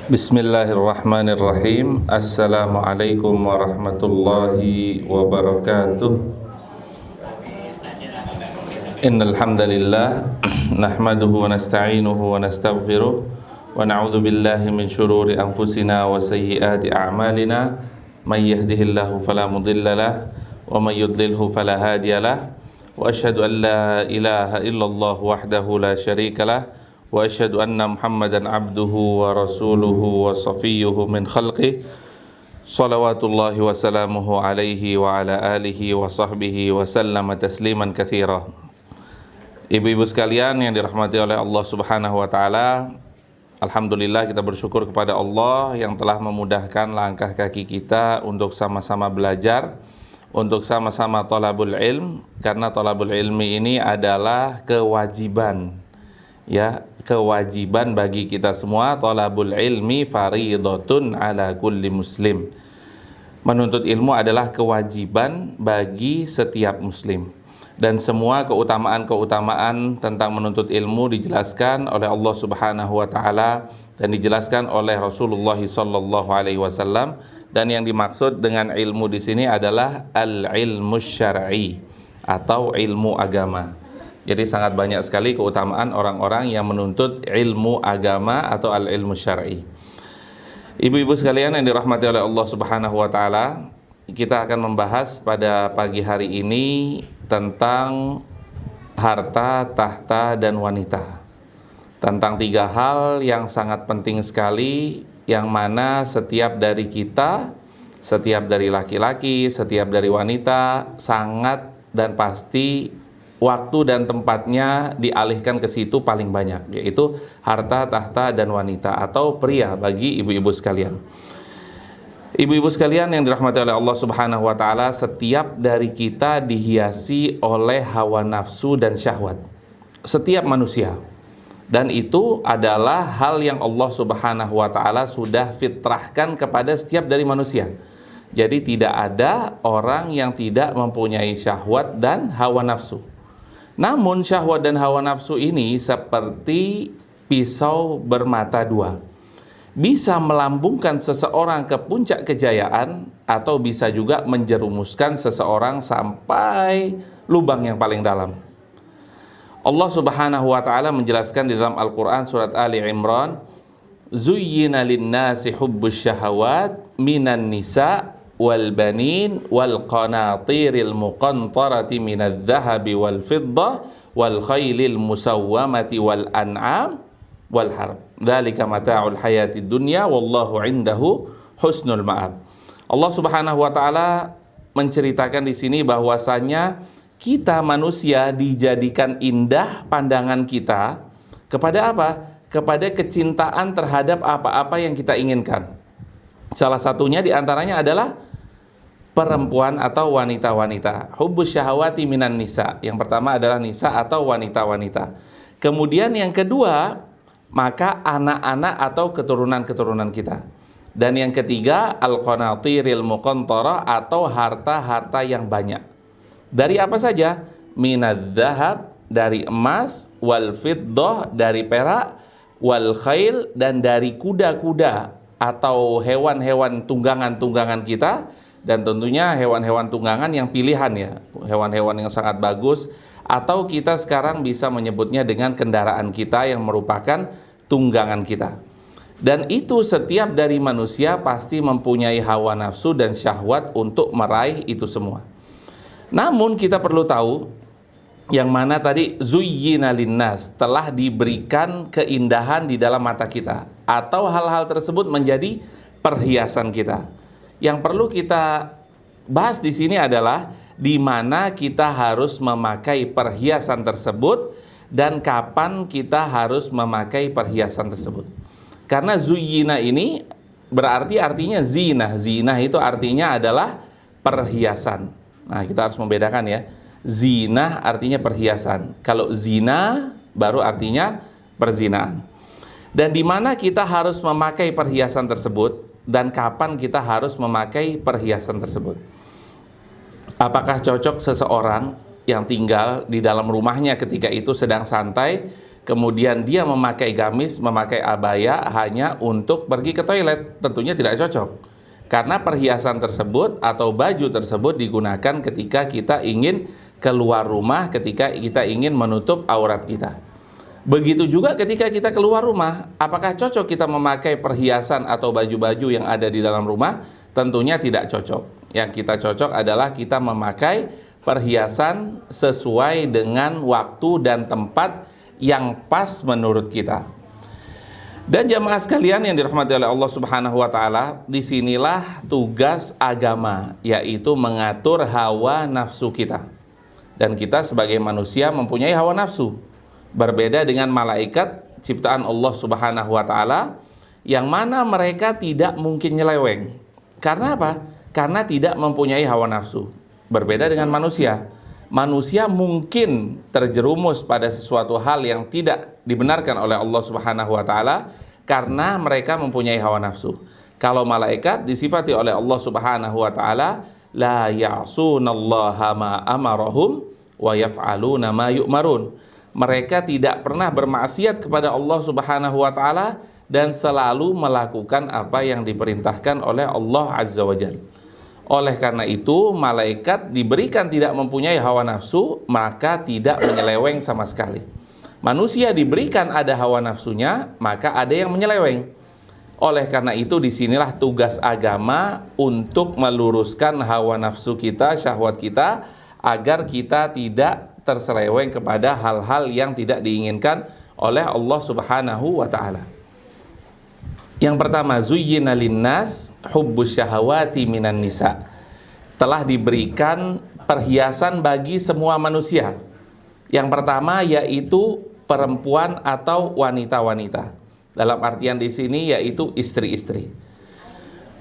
Bismillahirrahmanirrahim. Assalamualaikum warahmatullahi wabarakatuh. Innal hamdalillah nahmaduhu wa nasta'inuhu wa nastaghfiruh wa na'udzu billahi min shururi anfusina wa sayyiati a'malina. May yahdihillahu fala mudilla lahu wa may yudlilhu fala hadiya lahu. Wa asyhadu an la ilaha illallah wahdahu la syarika lahu wa asyhadu anna Muhammadan abduhu wa rasuluhu wa safiyyuhu min khalqihi salawatullahi wa salamuhu alaihi wa ala alihi wa sahbihi wa sallama tasliman katsira. Ibu-ibu sekalian yang dirahmati oleh Allah Subhanahu wa taala, alhamdulillah kita bersyukur kepada Allah yang telah memudahkan langkah kaki kita untuk sama-sama belajar, untuk sama-sama thalabul ilm, karena thalabul ilmi ini adalah kewajiban, ya, kewajiban bagi kita semua. Thalabul ilmi fariidatun ala kulli muslim. Menuntut ilmu adalah kewajiban bagi setiap muslim. Dan semua keutamaan-keutamaan tentang menuntut ilmu dijelaskan oleh Allah Subhanahu wa taala dan dijelaskan oleh Rasulullah sallallahu alaihi wasallam, dan yang dimaksud dengan ilmu di sini adalah al-ilmu syar'i atau ilmu agama. Jadi sangat banyak sekali keutamaan orang-orang yang menuntut ilmu agama atau al-ilmu syar'i. Ibu-ibu sekalian yang dirahmati oleh Allah Subhanahu wa taala, kita akan membahas pada pagi hari ini tentang harta, tahta, dan wanita. Tentang tiga hal yang sangat penting sekali, yang mana setiap dari kita, setiap dari laki-laki, setiap dari wanita, sangat dan pasti waktu dan tempatnya dialihkan ke situ paling banyak, yaitu harta, tahta, dan wanita, atau pria bagi ibu-ibu sekalian. Ibu-ibu sekalian yang dirahmati oleh Allah Subhanahu wa taala, setiap dari kita dihiasi oleh hawa nafsu dan syahwat. Setiap manusia. Dan itu adalah hal yang Allah Subhanahu wa taala sudah fitrahkan kepada setiap dari manusia. Jadi tidak ada orang yang tidak mempunyai syahwat dan hawa nafsu. Namun syahwat dan hawa nafsu ini seperti pisau bermata dua. Bisa melambungkan seseorang ke puncak kejayaan, atau bisa juga menjerumuskan seseorang sampai lubang yang paling dalam. Allah Subhanahu wa taala menjelaskan di dalam Al-Qur'an surat Ali Imran, "Zuyyina lin-nasi hubbus syahawat minan nisa wal banin wal qanatiril muqantarati minadh dhahabi wal fiddah wal khailil musawwamati wal an'am wal harb. Dzalika mata'ul hayatid dunya wallahu 'indahu husnul ma'ab." Allah Subhanahu wa taala menceritakan di sini bahwasanya kita manusia dijadikan indah pandangan kita kepada apa? Kepada kecintaan terhadap apa-apa yang kita inginkan. Salah satunya diantaranya adalah perempuan atau wanita-wanita. Hubbus syahawati minan nisa. Yang pertama adalah nisa atau wanita-wanita. Kemudian yang kedua, maka anak-anak atau keturunan-keturunan kita. Dan yang ketiga, al-qanatiril muqantarah atau harta-harta yang banyak. Dari apa saja? Minadz dzahab, dari emas, wal fiddah, dari perak, wal khail, dan dari kuda-kuda atau hewan-hewan tunggangan-tunggangan kita, dan tentunya hewan-hewan tunggangan yang pilihan, ya, hewan-hewan yang sangat bagus, atau kita sekarang bisa menyebutnya dengan kendaraan kita yang merupakan tunggangan kita. Dan itu setiap dari manusia pasti mempunyai hawa nafsu dan syahwat untuk meraih itu semua. Namun kita perlu tahu, yang mana tadi zuyyina linnas, telah diberikan keindahan di dalam mata kita, atau hal-hal tersebut menjadi perhiasan kita. Yang perlu kita bahas di sini adalah di mana kita harus memakai perhiasan tersebut dan kapan kita harus memakai perhiasan tersebut. Karena zuyyina ini berarti artinya zina. Zina itu artinya adalah perhiasan. Nah, kita harus membedakan, ya. Zina artinya perhiasan. Kalau zina baru artinya perzinaan. Dan di mana kita harus memakai perhiasan tersebut dan kapan kita harus memakai perhiasan tersebut. Apakah cocok seseorang yang tinggal di dalam rumahnya ketika itu sedang santai kemudian dia memakai gamis, memakai abaya hanya untuk pergi ke toilet, tentunya tidak cocok. Karena perhiasan tersebut atau baju tersebut digunakan ketika kita ingin keluar rumah, ketika kita ingin menutup aurat kita. Begitu juga ketika kita keluar rumah, apakah cocok kita memakai perhiasan atau baju-baju yang ada di dalam rumah? Tentunya tidak cocok. Yang kita cocok adalah kita memakai perhiasan sesuai dengan waktu dan tempat yang pas menurut kita. Dan jamaah sekalian yang dirahmati oleh Allah Subhanahu wa taala, disinilah tugas agama, yaitu mengatur hawa nafsu kita. Dan kita sebagai manusia mempunyai hawa nafsu. Berbeda dengan malaikat ciptaan Allah Subhanahu wa taala yang mana mereka tidak mungkin nyeleweng. Karena apa? Karena tidak mempunyai hawa nafsu. Berbeda dengan manusia. Manusia mungkin terjerumus pada sesuatu hal yang tidak dibenarkan oleh Allah Subhanahu wa taala karena mereka mempunyai hawa nafsu. Kalau malaikat disifati oleh Allah Subhanahu wa taala, la ya'sunallaha ma amarahum wa yaf'aluna ma yu'marun. Mereka tidak pernah bermaksiat kepada Allah Subhanahu wa taala dan selalu melakukan apa yang diperintahkan oleh Allah Azza wa Jalla. Oleh karena itu, malaikat diberikan tidak mempunyai hawa nafsu, maka tidak menyeleweng sama sekali. Manusia diberikan ada hawa nafsunya, maka ada yang menyeleweng. Oleh karena itu, disinilah tugas agama untuk meluruskan hawa nafsu kita, syahwat kita, agar kita tidak terseleweng kepada hal-hal yang tidak diinginkan oleh Allah Subhanahu wa taala. Yang pertama, zuyyina linnas hubbus syahawati minan nisa. Telah diberikan perhiasan bagi semua manusia. Yang pertama yaitu perempuan atau wanita-wanita. Dalam artian di sini yaitu istri-istri.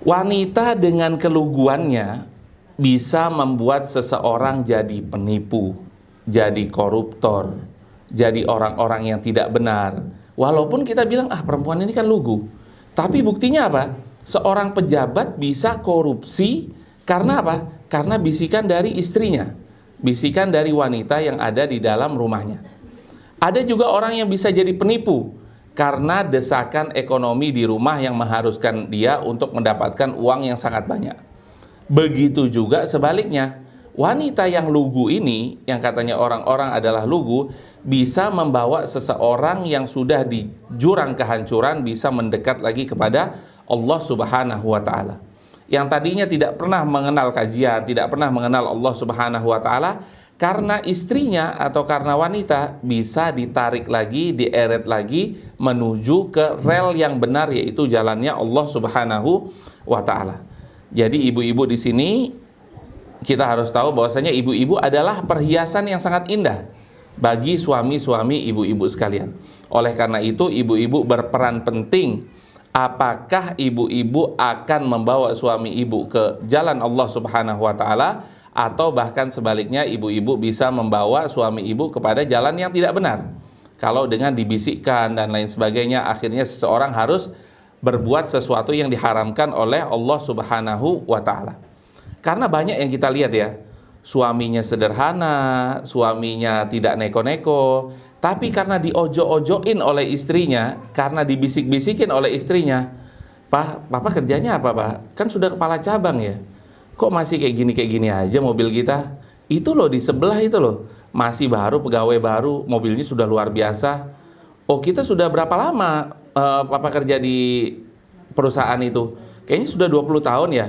Wanita dengan keluguannya bisa membuat seseorang jadi penipu, jadi koruptor, jadi orang-orang yang tidak benar. Walaupun kita bilang, perempuan ini kan lugu. Tapi buktinya apa? Seorang pejabat bisa korupsi karena apa? Karena bisikan dari istrinya, bisikan dari wanita yang ada di dalam rumahnya. Ada juga orang yang bisa jadi penipu karena desakan ekonomi di rumah yang mengharuskan dia untuk mendapatkan uang yang sangat banyak. Begitu juga sebaliknya. Wanita yang lugu ini, yang katanya orang-orang adalah lugu, bisa membawa seseorang yang sudah di jurang kehancuran bisa mendekat lagi kepada Allah Subhanahu wa taala. Yang tadinya tidak pernah mengenal kajian, tidak pernah mengenal Allah Subhanahu wa taala, karena istrinya atau karena wanita bisa ditarik lagi, dieret lagi menuju ke rel yang benar, yaitu jalannya Allah Subhanahu wa taala. Jadi ibu-ibu di sini kita harus tahu bahwasanya ibu-ibu adalah perhiasan yang sangat indah bagi suami-suami ibu-ibu sekalian. Oleh karena itu, ibu-ibu berperan penting. Apakah ibu-ibu akan membawa suami ibu ke jalan Allah Subhanahu wa taala, atau bahkan sebaliknya ibu-ibu bisa membawa suami ibu kepada jalan yang tidak benar. Kalau dengan dibisikkan dan lain sebagainya, akhirnya seseorang harus berbuat sesuatu yang diharamkan oleh Allah Subhanahu wa taala. Karena banyak yang kita lihat ya, suaminya sederhana, suaminya tidak neko-neko, tapi karena diojo-ojoin oleh istrinya, karena dibisik-bisikin oleh istrinya, Papa kerjanya apa Pak? Kan sudah kepala cabang ya, kok masih kayak gini aja mobil kita? Itu loh di sebelah itu loh, masih baru, pegawai baru, mobilnya sudah luar biasa. Oh kita sudah berapa lama Papa kerja di perusahaan itu? Kayaknya sudah 20 tahun ya.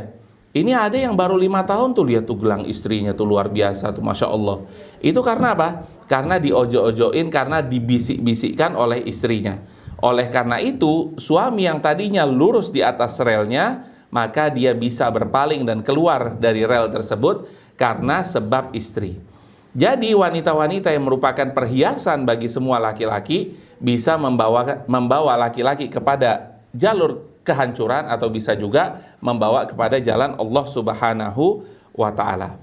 Ini ada yang baru 5 tahun tuh, lihat tuh gelang istrinya tuh luar biasa tuh, Masya Allah. Itu karena apa? Karena diojo-ojoin, karena dibisik-bisikkan oleh istrinya. Oleh karena itu, suami yang tadinya lurus di atas relnya, maka dia bisa berpaling dan keluar dari rel tersebut karena sebab istri. Jadi wanita-wanita yang merupakan perhiasan bagi semua laki-laki bisa membawa laki-laki kepada jalur kehancuran, atau bisa juga membawa kepada jalan Allah Subhanahu wa taala.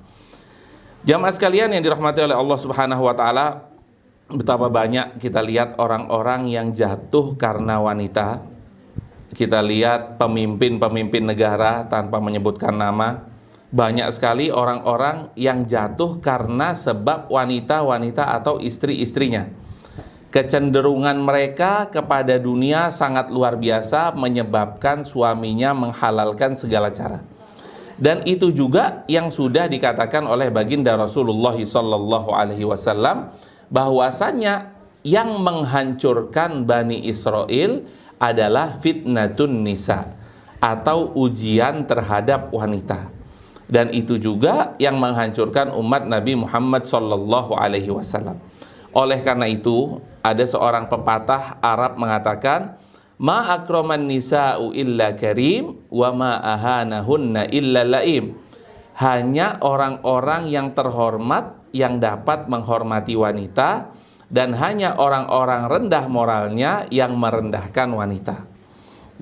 Jamaah sekalian yang dirahmati oleh Allah Subhanahu wa taala, betapa banyak kita lihat orang-orang yang jatuh karena wanita. Kita lihat pemimpin-pemimpin negara tanpa menyebutkan nama, banyak sekali orang-orang yang jatuh karena sebab wanita-wanita atau istri-istrinya. Kecenderungan mereka kepada dunia sangat luar biasa, menyebabkan suaminya menghalalkan segala cara. Dan itu juga yang sudah dikatakan oleh baginda Rasulullah SAW, bahwasannya yang menghancurkan Bani Israel adalah fitnatun nisa, atau ujian terhadap wanita. Dan itu juga yang menghancurkan umat Nabi Muhammad SAW. Oleh karena itu, ada seorang pepatah Arab mengatakan, ma akraman nisa'u illa karim wa ma ahanahunna illa laim. Hanya orang-orang yang terhormat yang dapat menghormati wanita, dan hanya orang-orang rendah moralnya yang merendahkan wanita.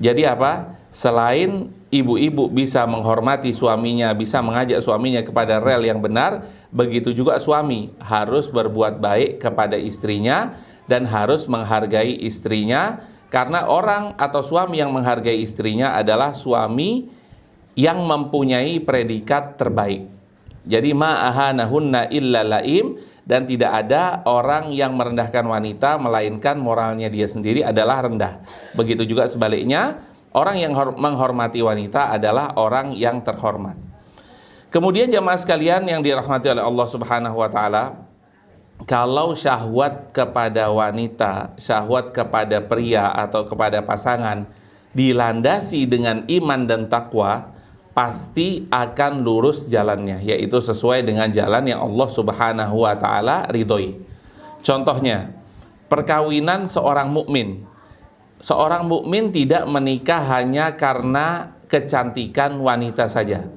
Jadi apa? Selain ibu-ibu bisa menghormati suaminya, bisa mengajak suaminya kepada rel yang benar, begitu juga suami harus berbuat baik kepada istrinya dan harus menghargai istrinya, karena orang atau suami yang menghargai istrinya adalah suami yang mempunyai predikat terbaik. Jadi ma'ahanahunna illa laim, dan tidak ada orang yang merendahkan wanita melainkan moralnya dia sendiri adalah rendah. Begitu juga sebaliknya, orang yang menghormati wanita adalah orang yang terhormat. Kemudian jamaah sekalian yang dirahmati oleh Allah Subhanahu wa taala, kalau syahwat kepada wanita, syahwat kepada pria atau kepada pasangan dilandasi dengan iman dan takwa, pasti akan lurus jalannya, yaitu sesuai dengan jalan yang Allah Subhanahu wa taala ridhoi. Contohnya, perkawinan seorang mukmin. Seorang mukmin tidak menikah hanya karena kecantikan wanita saja,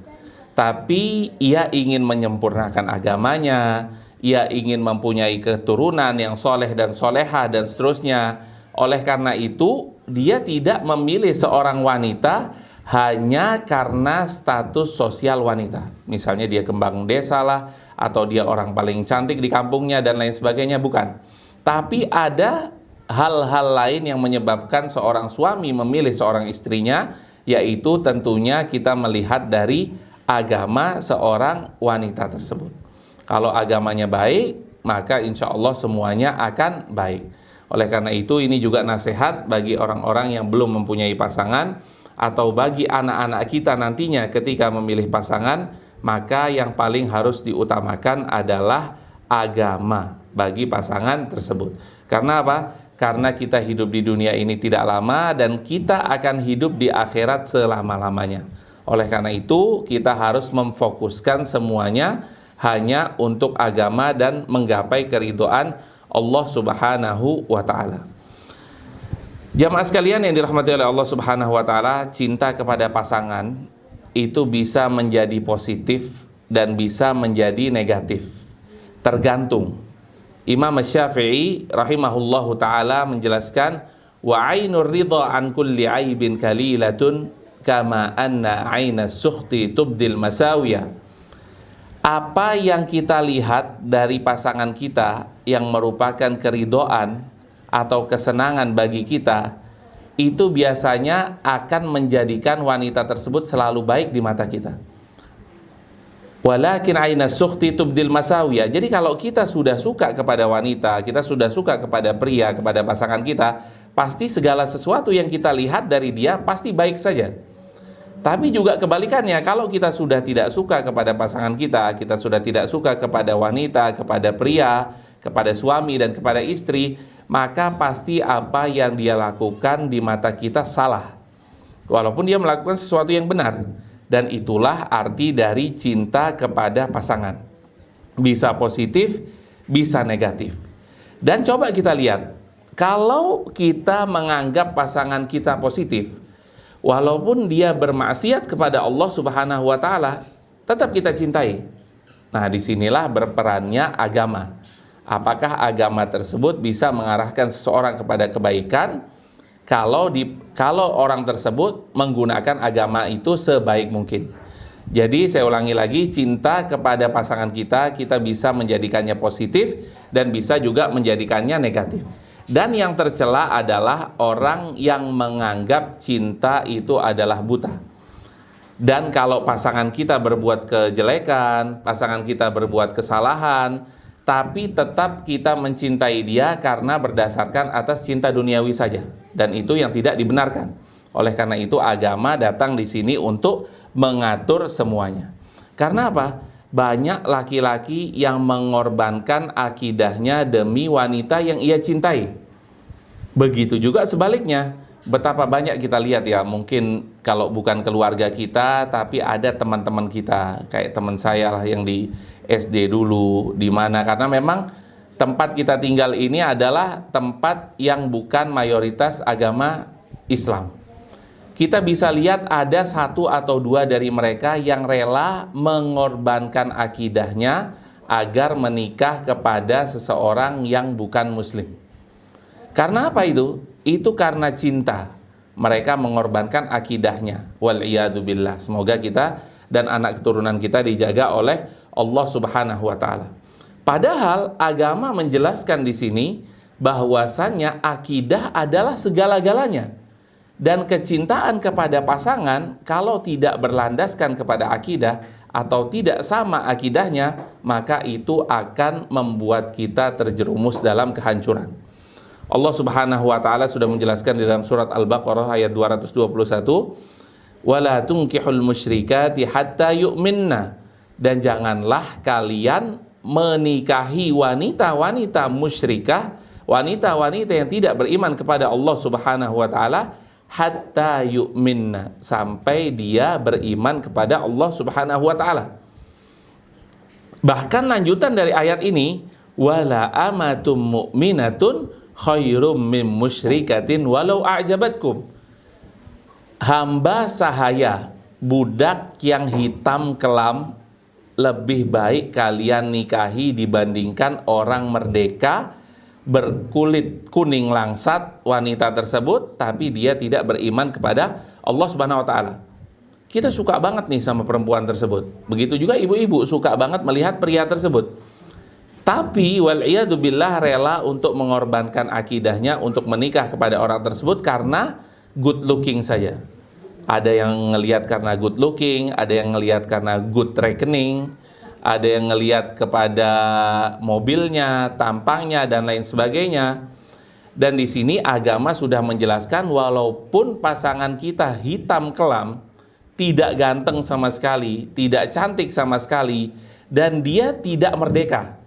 tapi ia ingin menyempurnakan agamanya, ia ingin mempunyai keturunan yang soleh dan soleha dan seterusnya. Oleh karena itu, dia tidak memilih seorang wanita hanya karena status sosial wanita. Misalnya dia kembang desa lah, atau dia orang paling cantik di kampungnya dan lain sebagainya, bukan. Tapi ada hal-hal lain yang menyebabkan seorang suami memilih seorang istrinya, yaitu tentunya kita melihat dari agama seorang wanita tersebut. Kalau agamanya baik, maka insya Allah semuanya akan baik. Oleh karena itu, ini juga nasihat bagi orang-orang yang belum mempunyai pasangan, atau bagi anak-anak kita nantinya ketika memilih pasangan, maka yang paling harus diutamakan adalah agama bagi pasangan tersebut. Karena apa? Karena kita hidup di dunia ini tidak lama, dan kita akan hidup di akhirat selama-lamanya. Oleh karena itu, kita harus memfokuskan semuanya hanya untuk agama dan menggapai keridhaan Allah Subhanahu wa ta'ala. Jamaah sekalian yang dirahmati oleh Allah Subhanahu wa ta'ala, cinta kepada pasangan itu bisa menjadi positif dan bisa menjadi negatif, tergantung. Imam Syafi'i rahimahullahu ta'ala menjelaskan, wa ainur ridha an kulli aibin kalilatun kama anna ainas sukhti tubdil masawiyah. Apa yang kita lihat dari pasangan kita yang merupakan keridhaan atau kesenangan bagi kita, itu biasanya akan menjadikan wanita tersebut selalu baik di mata kita. Walakin ainas sukhti tubdil masawiyah. Jadi kalau kita sudah suka kepada wanita, kita sudah suka kepada pria, kepada pasangan kita, pasti segala sesuatu yang kita lihat dari dia pasti baik saja. Tapi juga kebalikannya, kalau kita sudah tidak suka kepada pasangan kita sudah tidak suka kepada wanita, kepada pria, kepada suami dan kepada istri, maka pasti apa yang dia lakukan di mata kita salah, walaupun dia melakukan sesuatu yang benar. Dan itulah arti dari cinta kepada pasangan. Bisa positif, bisa negatif. Dan coba kita lihat, kalau kita menganggap pasangan kita positif, walaupun dia bermaksiat kepada Allah Subhanahu wa ta'ala, tetap kita cintai. Nah, disinilah berperannya agama. Apakah agama tersebut bisa mengarahkan seseorang kepada kebaikan kalau orang tersebut menggunakan agama itu sebaik mungkin. Jadi saya ulangi lagi, cinta kepada pasangan kita bisa menjadikannya positif dan bisa juga menjadikannya negatif. Dan yang tercela adalah orang yang menganggap cinta itu adalah buta. Dan kalau pasangan kita berbuat kejelekan, pasangan kita berbuat kesalahan, tapi tetap kita mencintai dia karena berdasarkan atas cinta duniawi saja, dan itu yang tidak dibenarkan. Oleh karena itu agama datang di sini untuk mengatur semuanya. Karena apa? Banyak laki-laki yang mengorbankan akidahnya demi wanita yang ia cintai. Begitu juga sebaliknya. Betapa banyak kita lihat ya, mungkin kalau bukan keluarga kita, tapi ada teman-teman kita, kayak teman saya lah yang di SD dulu, di mana, karena memang tempat kita tinggal ini adalah tempat yang bukan mayoritas agama Islam. Kita bisa lihat ada satu atau dua dari mereka yang rela mengorbankan akidahnya agar menikah kepada seseorang yang bukan muslim. Karena apa itu? Itu karena cinta. Mereka mengorbankan akidahnya. Wal'iyadzubillah. Semoga kita dan anak keturunan kita dijaga oleh Allah Subhanahu wa taala. Padahal agama menjelaskan di sini bahwasannya akidah adalah segala-galanya. Dan kecintaan kepada pasangan kalau tidak berlandaskan kepada akidah atau tidak sama akidahnya, maka itu akan membuat kita terjerumus dalam kehancuran. Allah Subhanahu wa taala sudah menjelaskan di dalam surat Al-Baqarah ayat 221, "Wala tunkihul musyrikati hatta yu'minna." Dan janganlah kalian menikahi wanita-wanita musyrikah, wanita-wanita yang tidak beriman kepada Allah Subhanahu wa taala, hatta yu'minna, sampai dia beriman kepada Allah Subhanahu wa taala. Bahkan lanjutan dari ayat ini, "Wala amatum mu'minatun khairum min musyrikatin walau a'jabatkum." Hamba sahaya, budak yang hitam kelam, lebih baik kalian nikahi dibandingkan orang merdeka berkulit kuning langsat wanita tersebut, tapi dia tidak beriman kepada Allah Subhanahu wa taala. Kita suka banget nih sama perempuan tersebut. Begitu juga ibu-ibu suka banget melihat pria tersebut. Tapi wal'iyadzubillah rela untuk mengorbankan akidahnya untuk menikah kepada orang tersebut karena good looking saja. Ada yang ngelihat karena good looking, ada yang ngelihat karena good rekening, ada yang ngelihat kepada mobilnya, tampangnya, dan lain sebagainya. Dan di sini agama sudah menjelaskan walaupun pasangan kita hitam kelam, tidak ganteng sama sekali, tidak cantik sama sekali, dan dia tidak merdeka.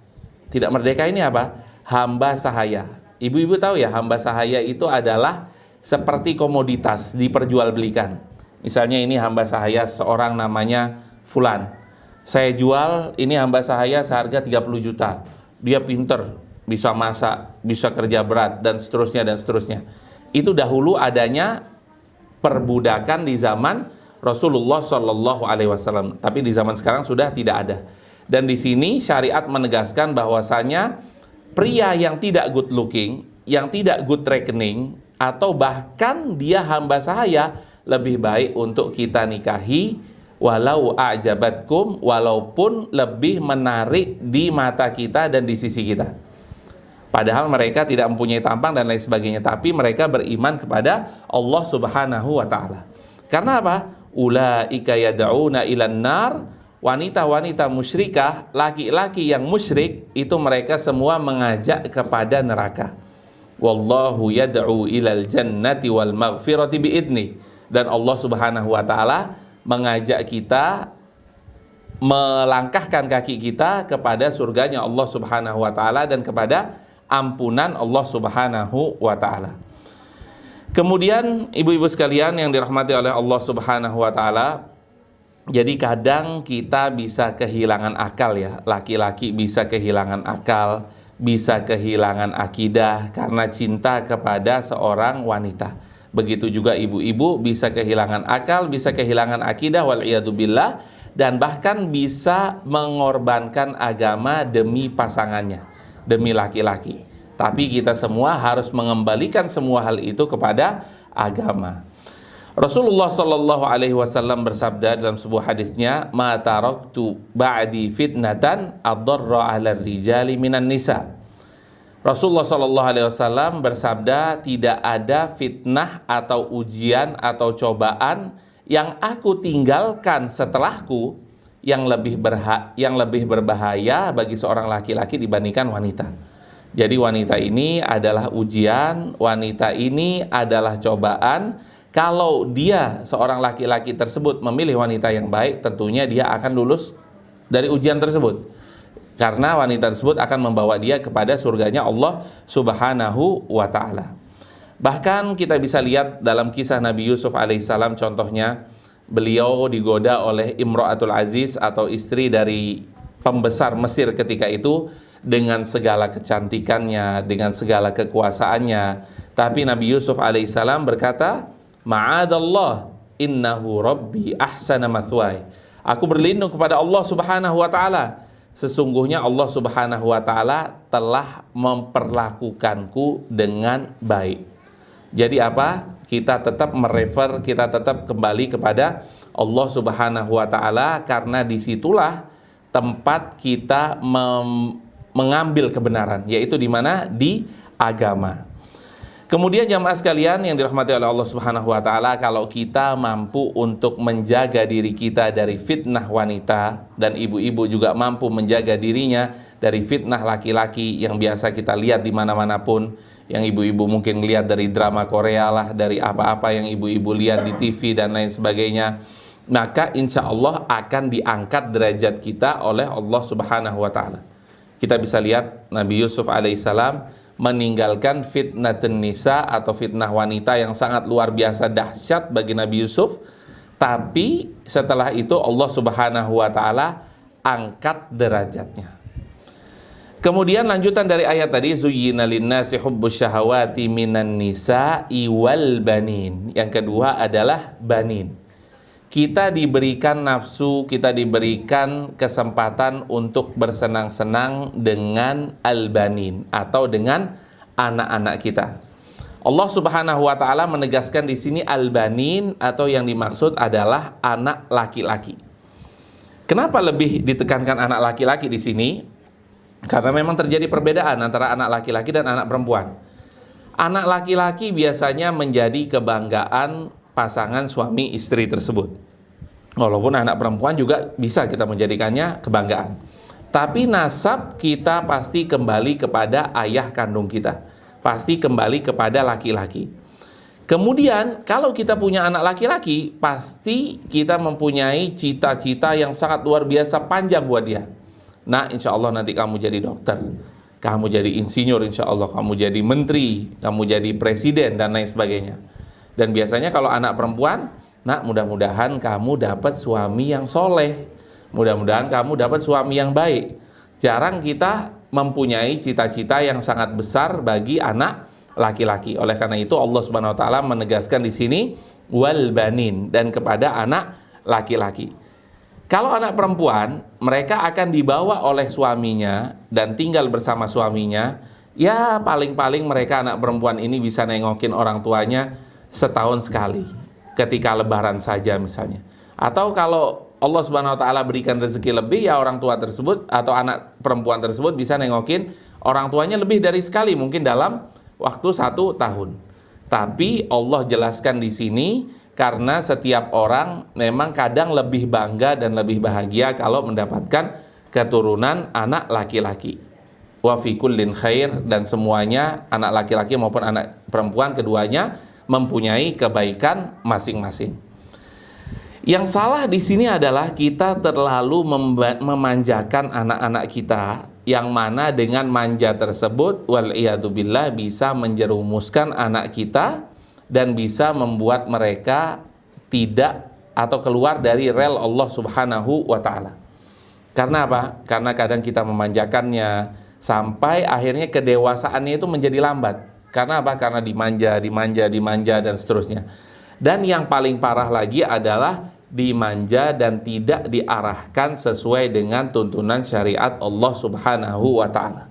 Tidak merdeka ini apa? Hamba sahaya. Ibu-ibu tahu ya, hamba sahaya itu adalah seperti komoditas diperjualbelikan. Misalnya ini hamba sahaya seorang namanya Fulan. Saya jual ini hamba sahaya seharga 30 juta. Dia pinter, bisa masak, bisa kerja berat, dan seterusnya dan seterusnya. Itu dahulu adanya perbudakan di zaman Rasulullah Shallallahu Alaihi Wasallam. Tapi di zaman sekarang sudah tidak ada. Dan di sini syariat menegaskan bahwasanya pria yang tidak good looking, yang tidak good rekening, atau bahkan dia hamba sahaya, lebih baik untuk kita nikahi walau a'jabatkum, walaupun lebih menarik di mata kita dan di sisi kita. Padahal mereka tidak mempunyai tampang dan lain sebagainya, tapi mereka beriman kepada Allah Subhanahu wa taala. Karena apa? Ulaika yad'una ilan nar. Wanita-wanita musyrikah, laki-laki yang musyrik, itu mereka semua mengajak kepada neraka. Wallahu yad'u ilal jannati wal maghfirati biidni. Dan Allah Subhanahu wa taala mengajak kita, melangkahkan kaki kita kepada surganya Allah Subhanahu wa taala dan kepada ampunan Allah Subhanahu wa taala. Kemudian ibu-ibu sekalian yang dirahmati oleh Allah Subhanahu wa taala, jadi kadang kita bisa kehilangan akal ya. Laki-laki bisa kehilangan akal, bisa kehilangan akidah karena cinta kepada seorang wanita. Begitu juga ibu-ibu bisa kehilangan akal, bisa kehilangan akidah wal'iyadzubillah, dan bahkan bisa mengorbankan agama demi pasangannya, demi laki-laki. Tapi kita semua harus mengembalikan semua hal itu kepada agama. Rasulullah Shallallahu Alaihi Wasallam bersabda dalam sebuah hadisnya, "Ma taraktu ba'di fitnatan adarra 'ala rijali minan nisa." Rasulullah Shallallahu Alaihi Wasallam bersabda, tidak ada fitnah atau ujian atau cobaan yang aku tinggalkan setelahku yang lebih berbahaya bagi seorang laki-laki dibandingkan wanita. Jadi wanita ini adalah ujian, wanita ini adalah cobaan. Kalau dia seorang laki-laki tersebut memilih wanita yang baik, tentunya dia akan lulus dari ujian tersebut. Karena wanita tersebut akan membawa dia kepada surganya Allah Subhanahu wa ta'ala. Bahkan kita bisa lihat dalam kisah Nabi Yusuf alaihissalam, contohnya beliau digoda oleh Imro'atul Aziz atau istri dari pembesar Mesir ketika itu, dengan segala kecantikannya, dengan segala kekuasaannya. Tapi Nabi Yusuf alaihissalam berkata, ma'adallah innahu rabbi ahsana mathwai. Aku berlindung kepada Allah Subhanahu wa ta'ala. Sesungguhnya Allah Subhanahu wa ta'ala telah memperlakukanku dengan baik. Jadi apa? Kita tetap merefer, kita tetap kembali kepada Allah Subhanahu wa ta'ala, karena disitulah tempat kita mengambil kebenaran, yaitu di mana? Di agama. Kemudian jamaah sekalian yang dirahmati oleh Allah Subhanahu wa ta'ala, kalau kita mampu untuk menjaga diri kita dari fitnah wanita, dan ibu-ibu juga mampu menjaga dirinya dari fitnah laki-laki yang biasa kita lihat di mana-mana pun, yang ibu-ibu mungkin lihat dari drama Korea lah, dari apa-apa yang ibu-ibu lihat di TV dan lain sebagainya, maka insya Allah akan diangkat derajat kita oleh Allah Subhanahu wa ta'ala. Kita bisa lihat Nabi Yusuf alaihissalam meninggalkan fitnatun nisa atau fitnah wanita yang sangat luar biasa dahsyat bagi Nabi Yusuf, tapi setelah itu Allah Subhanahu wa ta'ala angkat derajatnya. Kemudian lanjutan dari ayat tadi, zuyyina linnasi hubbus syahawati minan nisa'i wal banin. Yang kedua adalah banin. Kita diberikan nafsu, kita diberikan kesempatan untuk bersenang-senang dengan al-banin atau dengan anak-anak kita. Allah Subhanahu wa ta'ala menegaskan di sini al-banin, atau yang dimaksud adalah anak laki-laki. Kenapa lebih ditekankan anak laki-laki di sini? Karena memang terjadi perbedaan antara anak laki-laki dan anak perempuan. Anak laki-laki biasanya menjadi kebanggaan pasangan suami istri tersebut. Walaupun anak perempuan juga bisa kita menjadikannya kebanggaan. Tapi nasab kita pasti kembali kepada ayah kandung kita. Pasti kembali kepada laki-laki. Kemudian kalau kita punya anak laki-laki, pasti kita mempunyai cita-cita yang sangat luar biasa panjang buat dia. Nah, insya Allah nanti kamu jadi dokter, kamu jadi insinyur, insya Allah kamu jadi menteri, kamu jadi presiden, dan lain sebagainya. Dan biasanya kalau anak perempuan, nah mudah-mudahan kamu dapat suami yang soleh, mudah-mudahan kamu dapat suami yang baik. Jarang kita mempunyai cita-cita yang sangat besar bagi anak laki-laki. Oleh karena itu Allah Subhanahu wa ta'ala menegaskan di sini wal banin, dan kepada anak laki-laki. Kalau anak perempuan, mereka akan dibawa oleh suaminya dan tinggal bersama suaminya. Ya paling-paling mereka anak perempuan ini bisa nengokin orang tuanya setahun sekali, ketika lebaran saja misalnya. Atau kalau Allah Subhanahu wa ta'ala berikan rezeki lebih, ya orang tua tersebut atau anak perempuan tersebut bisa nengokin orang tuanya lebih dari sekali, mungkin dalam waktu 1 tahun. Tapi Allah jelaskan di sini karena setiap orang memang kadang lebih bangga dan lebih bahagia kalau mendapatkan keturunan anak laki-laki. Wa fi kullin khair, dan semuanya anak laki-laki maupun anak perempuan keduanya mempunyai kebaikan masing-masing. Yang salah di sini adalah kita terlalu memanjakan anak-anak kita, yang mana dengan manja tersebut wal iyadu billah bisa menjerumuskan anak kita dan bisa membuat mereka tidak atau keluar dari rel Allah Subhanahu wa ta'ala. Karena apa? Karena kadang kita memanjakannya sampai akhirnya kedewasaannya itu menjadi lambat. Karena apa? Karena dimanja dan seterusnya. Dan yang paling parah lagi adalah dimanja dan tidak diarahkan sesuai dengan tuntunan syariat Allah Subhanahu wa ta'ala.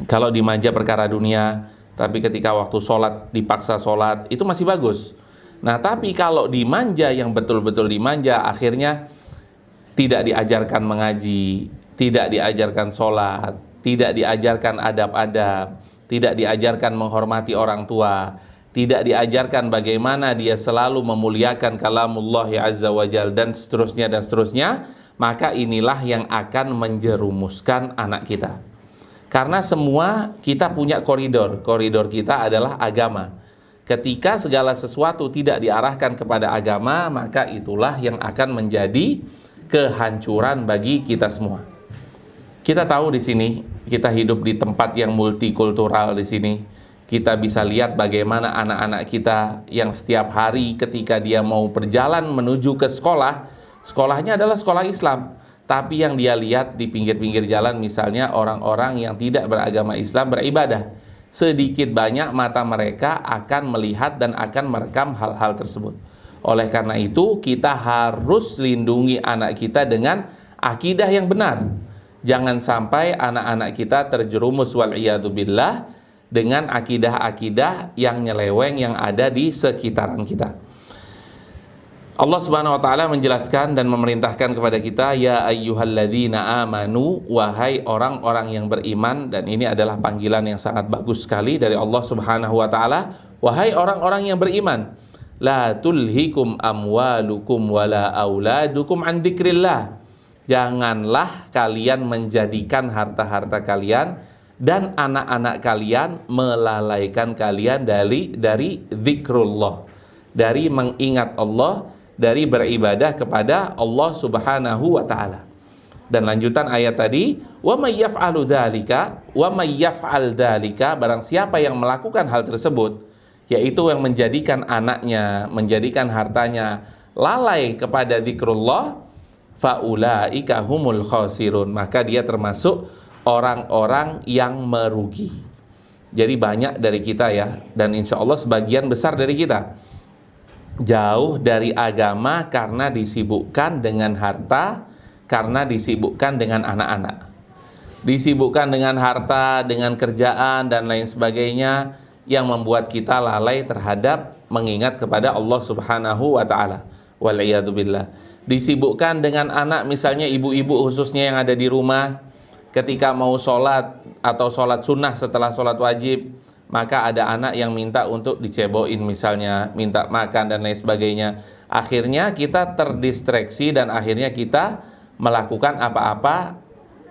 Kalau dimanja perkara dunia, tapi ketika waktu sholat dipaksa sholat, itu masih bagus. Nah, tapi kalau dimanja yang betul-betul dimanja, akhirnya tidak diajarkan mengaji, tidak diajarkan sholat, tidak diajarkan adab-adab, tidak diajarkan menghormati orang tua, tidak diajarkan bagaimana dia selalu memuliakan kalamullah azza wa jal, dan seterusnya, maka inilah yang akan menjerumuskan anak kita. Karena semua kita punya koridor kita adalah agama. Ketika segala sesuatu tidak diarahkan kepada agama, maka itulah yang akan menjadi kehancuran bagi kita semua. Kita tahu di sini, kita hidup di tempat yang multikultural di sini. Kita bisa lihat bagaimana anak-anak kita yang setiap hari ketika dia mau berjalan menuju ke sekolah, sekolahnya adalah sekolah Islam. Tapi yang dia lihat di pinggir-pinggir jalan misalnya orang-orang yang tidak beragama Islam beribadah. Sedikit banyak mata mereka akan melihat dan akan merekam hal-hal tersebut. Oleh karena itu kita harus lindungi anak kita dengan akidah yang benar. Jangan sampai anak-anak kita terjerumus wal'iyadzubillah dengan akidah-akidah yang nyeleweng yang ada di sekitaran kita. Allah Subhanahu wa taala menjelaskan dan memerintahkan kepada kita, ya ayyuhalladzina amanu, wahai orang-orang yang beriman, dan ini adalah panggilan yang sangat bagus sekali dari Allah Subhanahu wa taala, wahai orang-orang yang beriman, la tulhikum amwalukum wala auladukum an dzikrillah. Janganlah kalian menjadikan harta-harta kalian dan anak-anak kalian melalaikan kalian dari zikrullah, dari mengingat Allah, dari beribadah kepada Allah Subhanahu wa taala. Dan lanjutan ayat tadi, wa may yaf'alu dzalika, wa may yaf'al dzalika, barang siapa yang melakukan hal tersebut, yaitu yang menjadikan anaknya, menjadikan hartanya lalai kepada zikrullah, faulaika humul khasirun, maka dia termasuk orang-orang yang merugi. Jadi banyak dari kita ya, dan insya Allah sebagian besar dari kita jauh dari agama karena disibukkan dengan harta, karena disibukkan dengan anak-anak, disibukkan dengan harta, dengan kerjaan dan lain sebagainya, yang membuat kita lalai terhadap mengingat kepada Allah Subhanahu wa ta'ala. Wal'iyadzubillah. Disibukkan dengan anak, misalnya ibu-ibu khususnya yang ada di rumah, ketika mau sholat atau sholat sunnah setelah sholat wajib, maka ada anak yang minta untuk diceboin misalnya, minta makan dan lain sebagainya. Akhirnya kita terdistraksi dan akhirnya kita melakukan apa-apa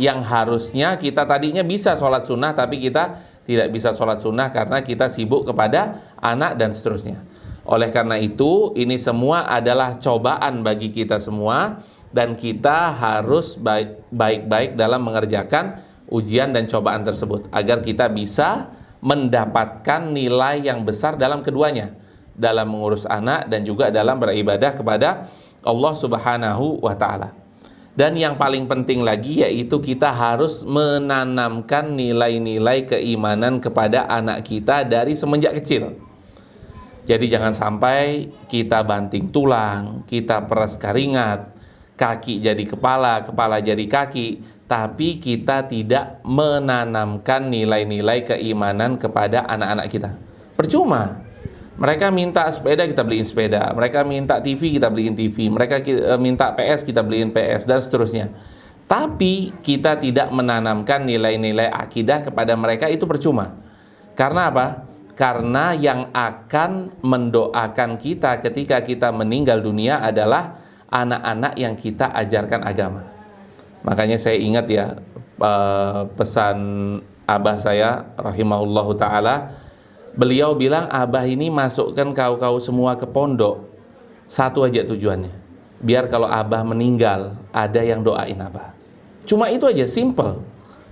yang harusnya kita tadinya bisa sholat sunnah, tapi kita tidak bisa sholat sunnah karena kita sibuk kepada anak dan seterusnya. Oleh karena itu, ini semua adalah cobaan bagi kita semua, dan kita harus baik-baik dalam mengerjakan ujian dan cobaan tersebut agar kita bisa mendapatkan nilai yang besar dalam keduanya, dalam mengurus anak dan juga dalam beribadah kepada Allah Subhanahu wa ta'ala. Dan yang paling penting lagi yaitu kita harus menanamkan nilai-nilai keimanan kepada anak kita dari semenjak kecil. Jadi jangan sampai kita banting tulang, kita peras keringat, kaki jadi kepala, kepala jadi kaki, tapi kita tidak menanamkan nilai-nilai keimanan kepada anak-anak kita. Percuma. Mereka minta sepeda, kita beliin sepeda. Mereka minta TV, kita beliin TV. Mereka minta PS, kita beliin PS, dan seterusnya. Tapi kita tidak menanamkan nilai-nilai akidah kepada mereka, itu percuma. Karena apa? Karena yang akan mendoakan kita ketika kita meninggal dunia adalah anak-anak yang kita ajarkan agama. Makanya saya ingat ya pesan abah saya rahimahullahu ta'ala. Beliau bilang, abah ini masukkan kau-kau semua ke pondok, satu aja tujuannya, biar kalau abah meninggal ada yang doain abah. Cuma itu aja, simple,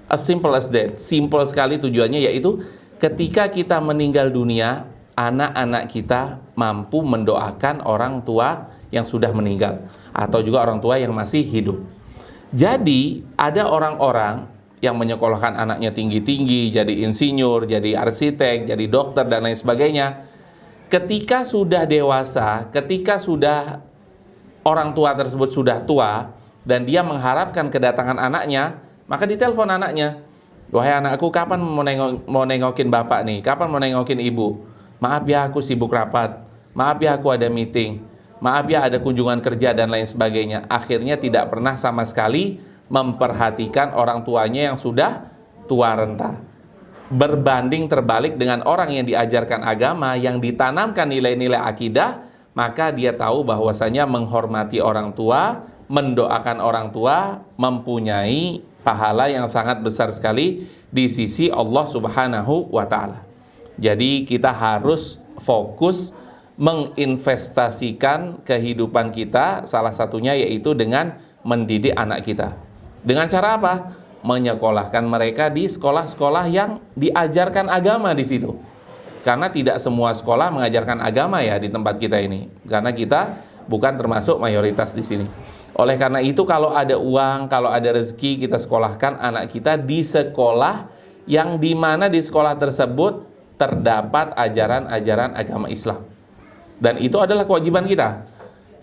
as simple as that. Simple sekali tujuannya, yaitu ketika kita meninggal dunia, anak-anak kita mampu mendoakan orang tua yang sudah meninggal, atau juga orang tua yang masih hidup. Jadi ada orang-orang yang menyekolahkan anaknya tinggi-tinggi, jadi insinyur, jadi arsitek, jadi dokter dan lain sebagainya. Ketika sudah dewasa, ketika sudah orang tua tersebut sudah tua dan dia mengharapkan kedatangan anaknya, maka ditelepon anaknya, wahai anakku, kapan mau nengokin bapak nih? Kapan mau nengokin ibu? Maaf ya, aku sibuk rapat. Maaf ya, aku ada meeting. Maaf ya, ada kunjungan kerja dan lain sebagainya. Akhirnya tidak pernah sama sekali memperhatikan orang tuanya yang sudah tua renta. Berbanding terbalik dengan orang yang diajarkan agama, yang ditanamkan nilai-nilai akidah, maka dia tahu bahwasanya menghormati orang tua, mendoakan orang tua mempunyai pahala yang sangat besar sekali di sisi Allah Subhanahu wa Ta'ala. Jadi kita harus fokus menginvestasikan kehidupan kita, salah satunya yaitu dengan mendidik anak kita. Dengan cara apa? Menyekolahkan mereka di sekolah-sekolah yang diajarkan agama di situ. Karena tidak semua sekolah mengajarkan agama ya di tempat kita ini. Karena kita bukan termasuk mayoritas di sini. Oleh karena itu kalau ada uang, kalau ada rezeki, kita sekolahkan anak kita di sekolah yang dimana di sekolah tersebut terdapat ajaran-ajaran agama Islam. Dan itu adalah kewajiban kita.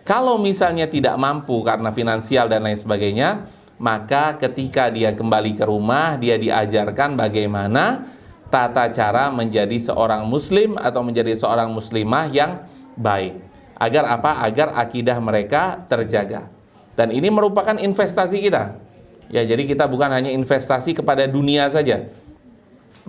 Kalau misalnya tidak mampu karena finansial dan lain sebagainya, maka ketika dia kembali ke rumah, dia diajarkan bagaimana tata cara menjadi seorang muslim atau menjadi seorang muslimah yang baik. Agar apa? Agar akidah mereka terjaga. Dan ini merupakan investasi kita. Ya, jadi kita bukan hanya investasi kepada dunia saja.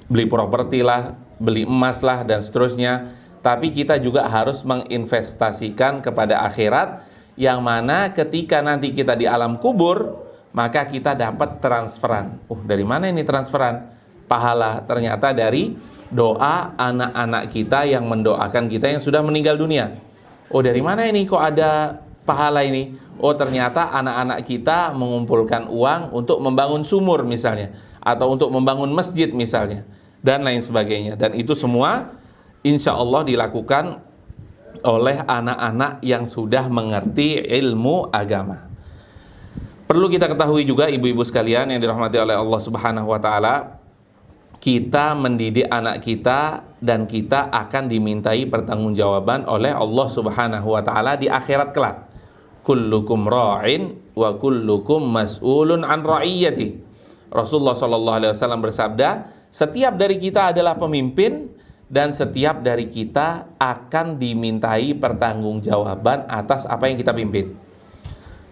Beli properti lah, beli emas lah, dan seterusnya. Tapi kita juga harus menginvestasikan kepada akhirat, yang mana ketika nanti kita di alam kubur, maka kita dapat transferan. Dari mana ini transferan? Pahala. Ternyata dari doa anak-anak kita yang mendoakan kita yang sudah meninggal dunia. Dari mana ini kok ada pahala ini? Ternyata anak-anak kita mengumpulkan uang untuk membangun sumur misalnya, atau untuk membangun masjid misalnya, dan lain sebagainya. Dan itu semua insya Allah dilakukan oleh anak-anak yang sudah mengerti ilmu agama. Perlu kita ketahui juga ibu-ibu sekalian yang dirahmati oleh Allah Subhanahu wa Ta'ala, kita mendidik anak kita dan kita akan dimintai pertanggungjawaban oleh Allah Subhanahu wa Ta'ala di akhirat kelak. Kullukum ra'in wa kullukum mas'ulun an ra'iyyati. Rasulullah SAW bersabda, setiap dari kita adalah pemimpin dan setiap dari kita akan dimintai pertanggungjawaban atas apa yang kita pimpin.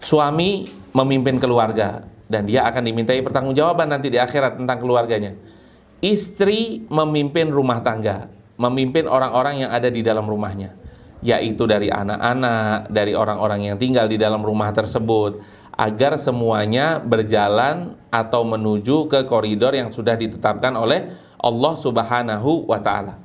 Suami memimpin keluarga dan dia akan dimintai pertanggungjawaban nanti di akhirat tentang keluarganya. Istri memimpin rumah tangga, memimpin orang-orang yang ada di dalam rumahnya, yaitu dari anak-anak, dari orang-orang yang tinggal di dalam rumah tersebut, agar semuanya berjalan atau menuju ke koridor yang sudah ditetapkan oleh Allah Subhanahu wa Ta'ala.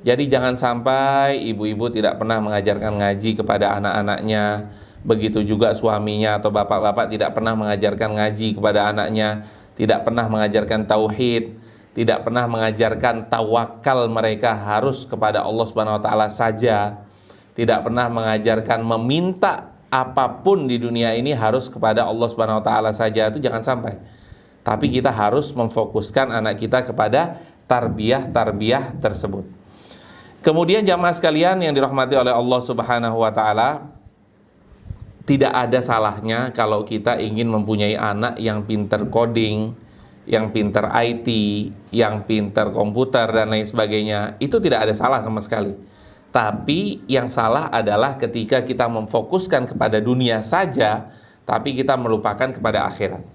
Jadi jangan sampai ibu-ibu tidak pernah mengajarkan ngaji kepada anak-anaknya. Begitu juga suaminya atau bapak-bapak tidak pernah mengajarkan ngaji kepada anaknya, tidak pernah mengajarkan tauhid, tidak pernah mengajarkan tawakal mereka harus kepada Allah Subhanahu wa Ta'ala saja, tidak pernah mengajarkan meminta apapun di dunia ini harus kepada Allah Subhanahu wa Ta'ala saja. Itu jangan sampai. Tapi kita harus memfokuskan anak kita kepada tarbiyah tersebut. Kemudian jamaah sekalian yang dirahmati oleh Allah Subhanahu wa Ta'ala, tidak ada salahnya kalau kita ingin mempunyai anak yang pinter coding, yang pinter IT, yang pinter komputer dan lain sebagainya. Itu tidak ada salah sama sekali. Tapi yang salah adalah ketika kita memfokuskan kepada dunia saja, tapi kita melupakan kepada akhirat.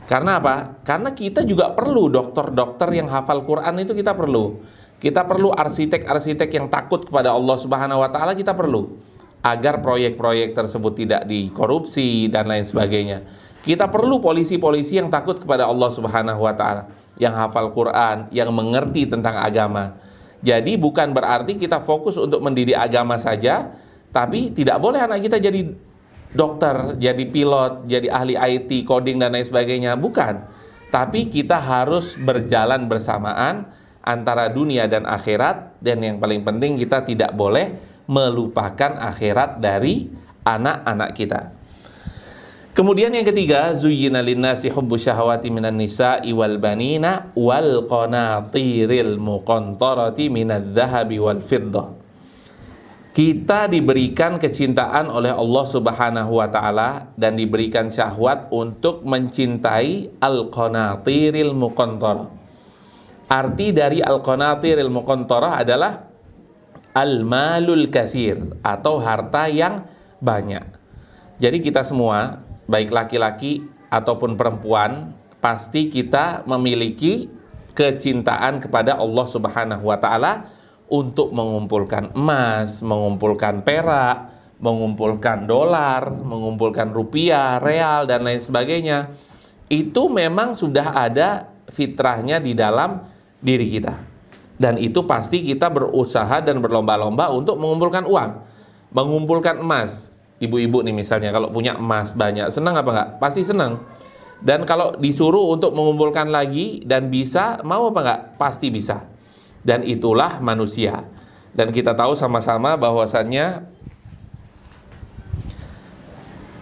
Karena apa? Karena kita juga perlu dokter-dokter yang hafal Quran, itu kita perlu. Kita perlu arsitek-arsitek yang takut kepada Allah Subhanahu wa Ta'ala, kita perlu, agar proyek-proyek tersebut tidak dikorupsi dan lain sebagainya. Kita perlu polisi-polisi yang takut kepada Allah Subhanahu wa Ta'ala, yang hafal Quran, yang mengerti tentang agama. Jadi bukan berarti kita fokus untuk mendidik agama saja, tapi tidak boleh anak kita jadi dokter, jadi pilot, jadi ahli IT, coding dan lain sebagainya. Bukan. Tapi kita harus berjalan bersamaan antara dunia dan akhirat, dan yang paling penting kita tidak boleh melupakan akhirat dari anak-anak kita. Kemudian yang ketiga, zuyyina linnasi hubbu syahawati minan nisa'i wal banina wal qanatiril muqantarati minadz zahabi wal fiddah. Kita diberikan kecintaan oleh Allah Subhanahu wa Ta'ala dan diberikan syahwat untuk mencintai al-qanatiril muqantarah. Arti dari al-qanatiril muqantarah adalah al-malul katsir, atau harta yang banyak. Jadi kita semua, baik laki-laki ataupun perempuan, pasti kita memiliki kecintaan kepada Allah Subhanahu wa Ta'ala untuk mengumpulkan emas, mengumpulkan perak, mengumpulkan dolar, mengumpulkan rupiah, real, dan lain sebagainya. Itu memang sudah ada fitrahnya di dalam diri kita. Dan itu pasti kita berusaha dan berlomba-lomba untuk mengumpulkan uang, mengumpulkan emas. Ibu-ibu nih misalnya, kalau punya emas banyak, senang apa enggak? Pasti senang. Dan kalau disuruh untuk mengumpulkan lagi dan bisa, mau apa enggak? Pasti bisa. Dan itulah manusia. Dan kita tahu sama-sama bahwasannya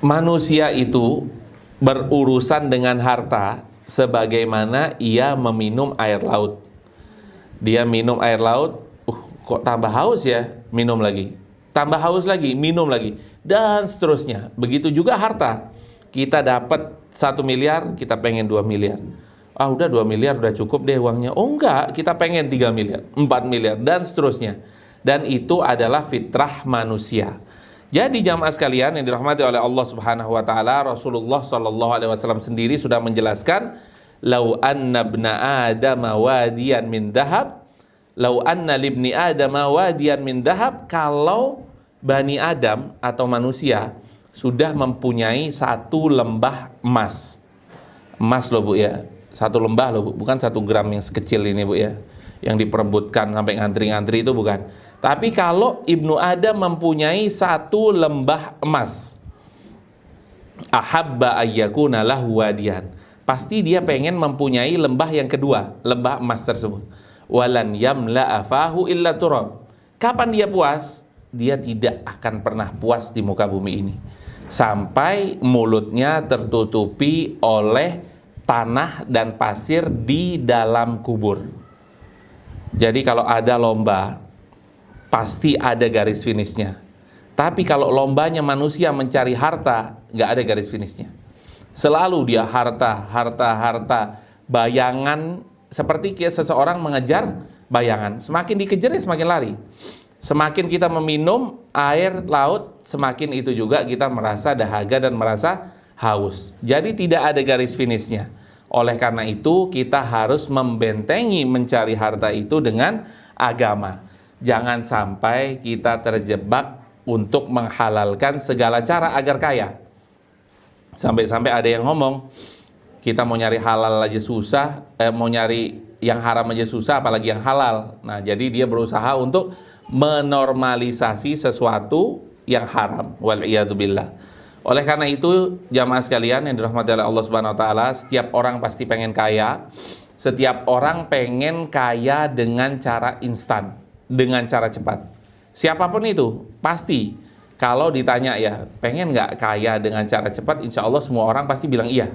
manusia itu berurusan dengan harta sebagaimana ia meminum air laut. Dia minum air laut, kok tambah haus ya, minum lagi. Tambah haus lagi, minum lagi. Dan seterusnya. Begitu juga harta. Kita dapat 1 miliar, kita pengen 2 miliar. Udah 2 miliar, udah cukup deh uangnya. Oh enggak, kita pengen 3 miliar, 4 miliar, dan seterusnya. Dan itu adalah fitrah manusia. Jadi jamaah sekalian yang dirahmati oleh Allah Subhanahu wa taala, Rasulullah sallallahu alaihi wasallam sendiri sudah menjelaskan, "Lau anna ibna Adama wadiyan min dhahab, lau anna libni Adama wadiyan min dhahab," kalau Bani Adam atau manusia sudah mempunyai 1 lembah emas. Emas loh Bu ya. 1 lembah loh Bu, bukan 1 gram yang sekecil ini Bu ya, yang diperebutkan sampai ngantri-ngantri itu bukan. Tapi kalau Ibnu Adam mempunyai 1 lembah emas, ahabba ayyakuna lahu wadiyan, pasti dia pengen mempunyai lembah yang kedua, lembah emas tersebut. Walan yamla afahu illa turab. Kapan dia puas? Dia tidak akan pernah puas di muka bumi ini sampai mulutnya tertutupi oleh tanah dan pasir di dalam kubur. Jadi kalau ada lomba, pasti ada garis finishnya. Tapi kalau lombanya manusia mencari harta, nggak ada garis finishnya. Selalu dia harta, harta, harta. Bayangan, seperti seseorang mengejar bayangan. Semakin dikejar ya semakin lari. Semakin kita meminum air laut, semakin itu juga kita merasa dahaga dan merasa haus. Jadi tidak ada garis finishnya. Oleh karena itu kita harus membentengi mencari harta itu dengan agama. Jangan sampai kita terjebak untuk menghalalkan segala cara agar kaya. Sampai-sampai ada yang ngomong, kita mau nyari halal aja susah, mau nyari yang haram aja susah, apalagi yang halal. Nah, jadi dia berusaha untuk menormalisasi sesuatu yang haram. Wal'iyadzubillah. Oleh karena itu, jamaah sekalian yang dirahmati oleh Allah Subhanahu wa taala, setiap orang pasti pengen kaya. Setiap orang pengen kaya dengan cara instan, dengan cara cepat. Siapapun itu, pasti kalau ditanya ya, pengen nggak kaya dengan cara cepat, insya Allah semua orang pasti bilang iya.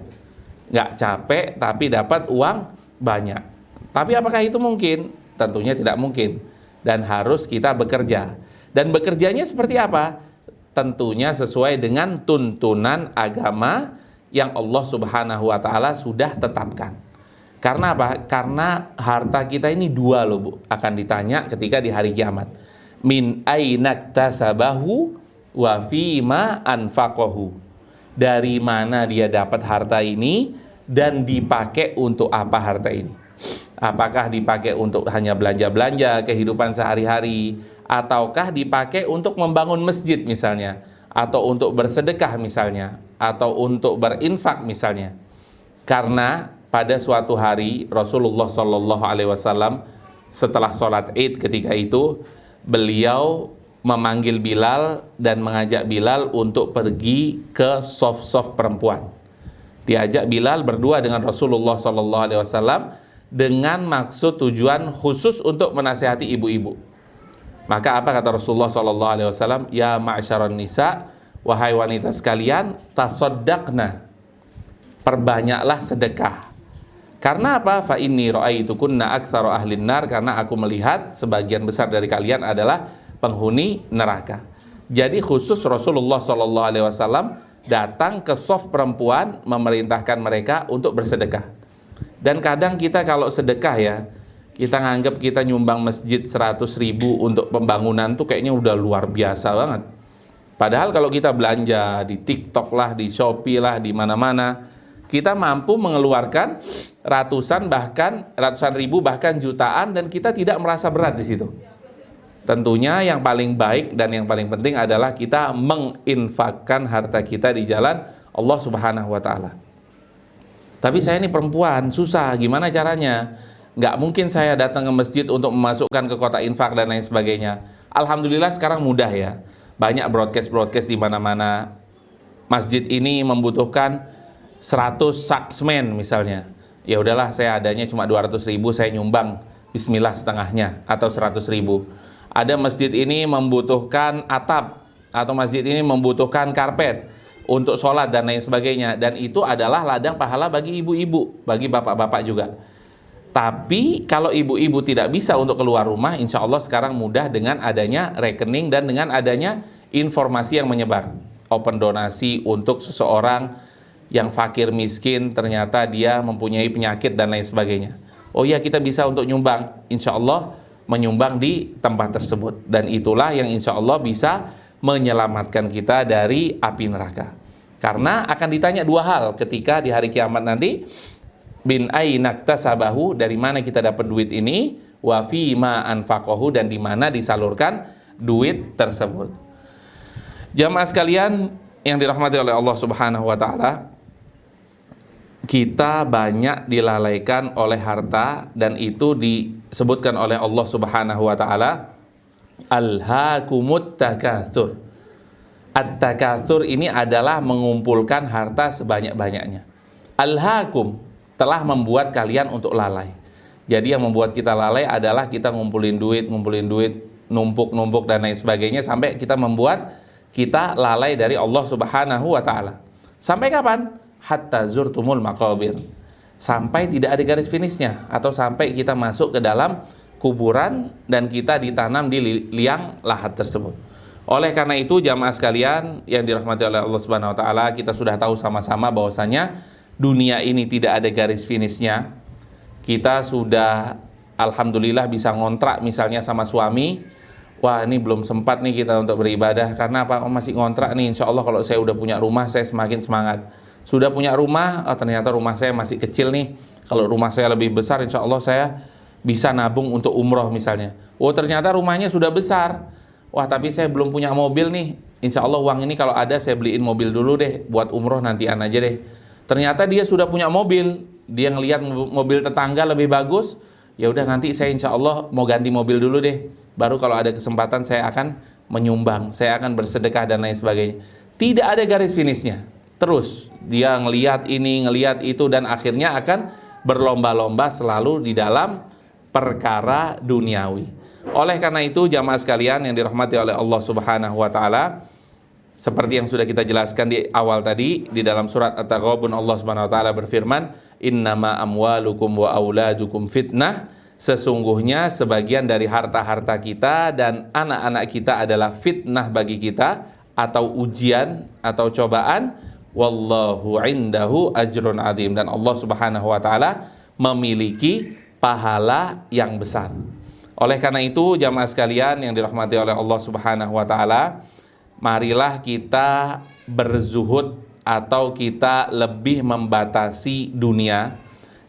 Nggak capek tapi dapat uang banyak. Tapi apakah itu mungkin? Tentunya tidak mungkin. Dan harus kita bekerja. Dan bekerjanya seperti apa? Tentunya sesuai dengan tuntunan agama yang Allah Subhanahu wa taala sudah tetapkan. Karena apa? Karena harta kita ini 2 loh Bu, akan ditanya ketika di hari kiamat. Min ainaktasabahu wa fima anfaqahu. Dari mana dia dapat harta ini dan dipakai untuk apa harta ini? Apakah dipakai untuk hanya belanja-belanja kehidupan sehari-hari, ataukah dipakai untuk membangun masjid misalnya, atau untuk bersedekah misalnya, atau untuk berinfak misalnya. Karena pada suatu hari Rasulullah Shallallahu Alaihi Wasallam setelah sholat Id ketika itu, beliau memanggil Bilal dan mengajak Bilal untuk pergi ke sof-sof perempuan. Diajak Bilal berdua dengan Rasulullah Shallallahu Alaihi Wasallam dengan maksud tujuan khusus untuk menasihati ibu-ibu. Maka apa kata Rasulullah Shallallahu Alaihi Wasallam? Ya ma'syaron nisa, wahai wanita sekalian, tasaddaqna, perbanyaklah sedekah. Karena apa? Fa inni ra'aitukunna aktsara ahlin nar, karena aku melihat sebagian besar dari kalian adalah penghuni neraka. Jadi khusus Rasulullah Shallallahu Alaihi Wasallam datang ke sof perempuan memerintahkan mereka untuk bersedekah. Dan kadang kita kalau sedekah ya, kita nganggap kita nyumbang masjid 100.000 untuk pembangunan tuh kayaknya udah luar biasa banget. Padahal kalau kita belanja di TikTok lah, di Shopee lah, di mana-mana, kita mampu mengeluarkan ratusan ribu bahkan jutaan, dan kita tidak merasa berat di situ. Tentunya yang paling baik dan yang paling penting adalah kita menginfakkan harta kita di jalan Allah Subhanahu wa Ta'ala. Tapi saya ini perempuan, susah, gimana caranya? Nggak mungkin saya datang ke masjid untuk memasukkan ke kotak infak dan lain sebagainya. Alhamdulillah sekarang mudah ya, banyak broadcast di mana-mana. Masjid ini membutuhkan 100 sak semen misalnya, ya udahlah saya adanya cuma 200.000, saya nyumbang bismillah setengahnya atau 100.000. Ada masjid ini membutuhkan atap, atau masjid ini membutuhkan karpet untuk sholat dan lain sebagainya, dan itu adalah ladang pahala bagi ibu-ibu, bagi bapak-bapak juga. Tapi kalau ibu-ibu tidak bisa untuk keluar rumah, insya Allah sekarang mudah dengan adanya rekening dan dengan adanya informasi yang menyebar. Open donasi untuk seseorang yang fakir miskin, ternyata dia mempunyai penyakit dan lain sebagainya. Oh ya, kita bisa untuk nyumbang, insya Allah menyumbang di tempat tersebut, dan itulah yang insya Allah bisa menyelamatkan kita dari api neraka. Karena akan ditanya dua hal ketika di hari kiamat nanti, bin ainaktasabahu, dari mana kita dapat duit ini, wa fi ma anfaqahu, dan di mana disalurkan duit tersebut. Jamaah sekalian yang dirahmati oleh Allah Subhanahu wa Ta'ala, kita banyak dilalaikan oleh harta, dan itu disebutkan oleh Allah Subhanahu wa Ta'ala, alhaakumut takatsur. At-takatsur ini adalah mengumpulkan harta sebanyak-banyaknya. Alhaakum, telah membuat kalian untuk lalai. Jadi yang membuat kita lalai adalah kita ngumpulin duit, numpuk dan lain sebagainya, sampai kita membuat kita lalai dari Allah Subhanahu wa Ta'ala. Sampai kapan? Hatta zurtumul maqabir, sampai tidak ada garis finishnya, atau sampai kita masuk ke dalam kuburan dan kita ditanam di liang lahat tersebut. Oleh karena itu jamaah sekalian yang dirahmati oleh Allah Subhanahu wa Ta'ala, kita sudah tahu sama-sama bahwasanya dunia ini tidak ada garis finishnya. Kita sudah alhamdulillah bisa ngontrak misalnya sama suami, wah ini belum sempat nih kita untuk beribadah, karena apa? Oh, masih ngontrak nih, insya Allah kalau saya udah punya rumah saya semakin semangat. Sudah punya rumah, oh, ternyata rumah saya masih kecil nih, kalau rumah saya lebih besar insya Allah saya bisa nabung untuk umroh misalnya. Oh ternyata rumahnya sudah besar, wah tapi saya belum punya mobil nih, insya Allah uang ini kalau ada saya beliin mobil dulu deh, buat umroh nantian aja deh. Ternyata dia sudah punya mobil, dia ngelihat mobil tetangga lebih bagus, ya udah nanti saya insya Allah mau ganti mobil dulu deh, baru kalau ada kesempatan saya akan menyumbang, saya akan bersedekah dan lain sebagainya. Tidak ada garis finishnya. Terus dia ngelihat ini, ngelihat itu, dan akhirnya akan berlomba-lomba selalu di dalam perkara duniawi. Oleh karena itu jamaah sekalian yang dirahmati oleh Allah Subhanahu wa Ta'ala, seperti yang sudah kita jelaskan di awal tadi, di dalam surat At-Taghabun Allah Subhanahu wa Ta'ala berfirman, innama amwalukum wa auladukum fitnah, sesungguhnya sebagian dari harta-harta kita dan anak-anak kita adalah fitnah bagi kita, atau ujian atau cobaan. Wallahu indahu ajrun azim, dan Allah Subhanahu wa Ta'ala memiliki pahala yang besar. Oleh karena itu jamaah sekalian yang dirahmati oleh Allah Subhanahu wa Ta'ala, marilah kita berzuhud atau kita lebih membatasi dunia.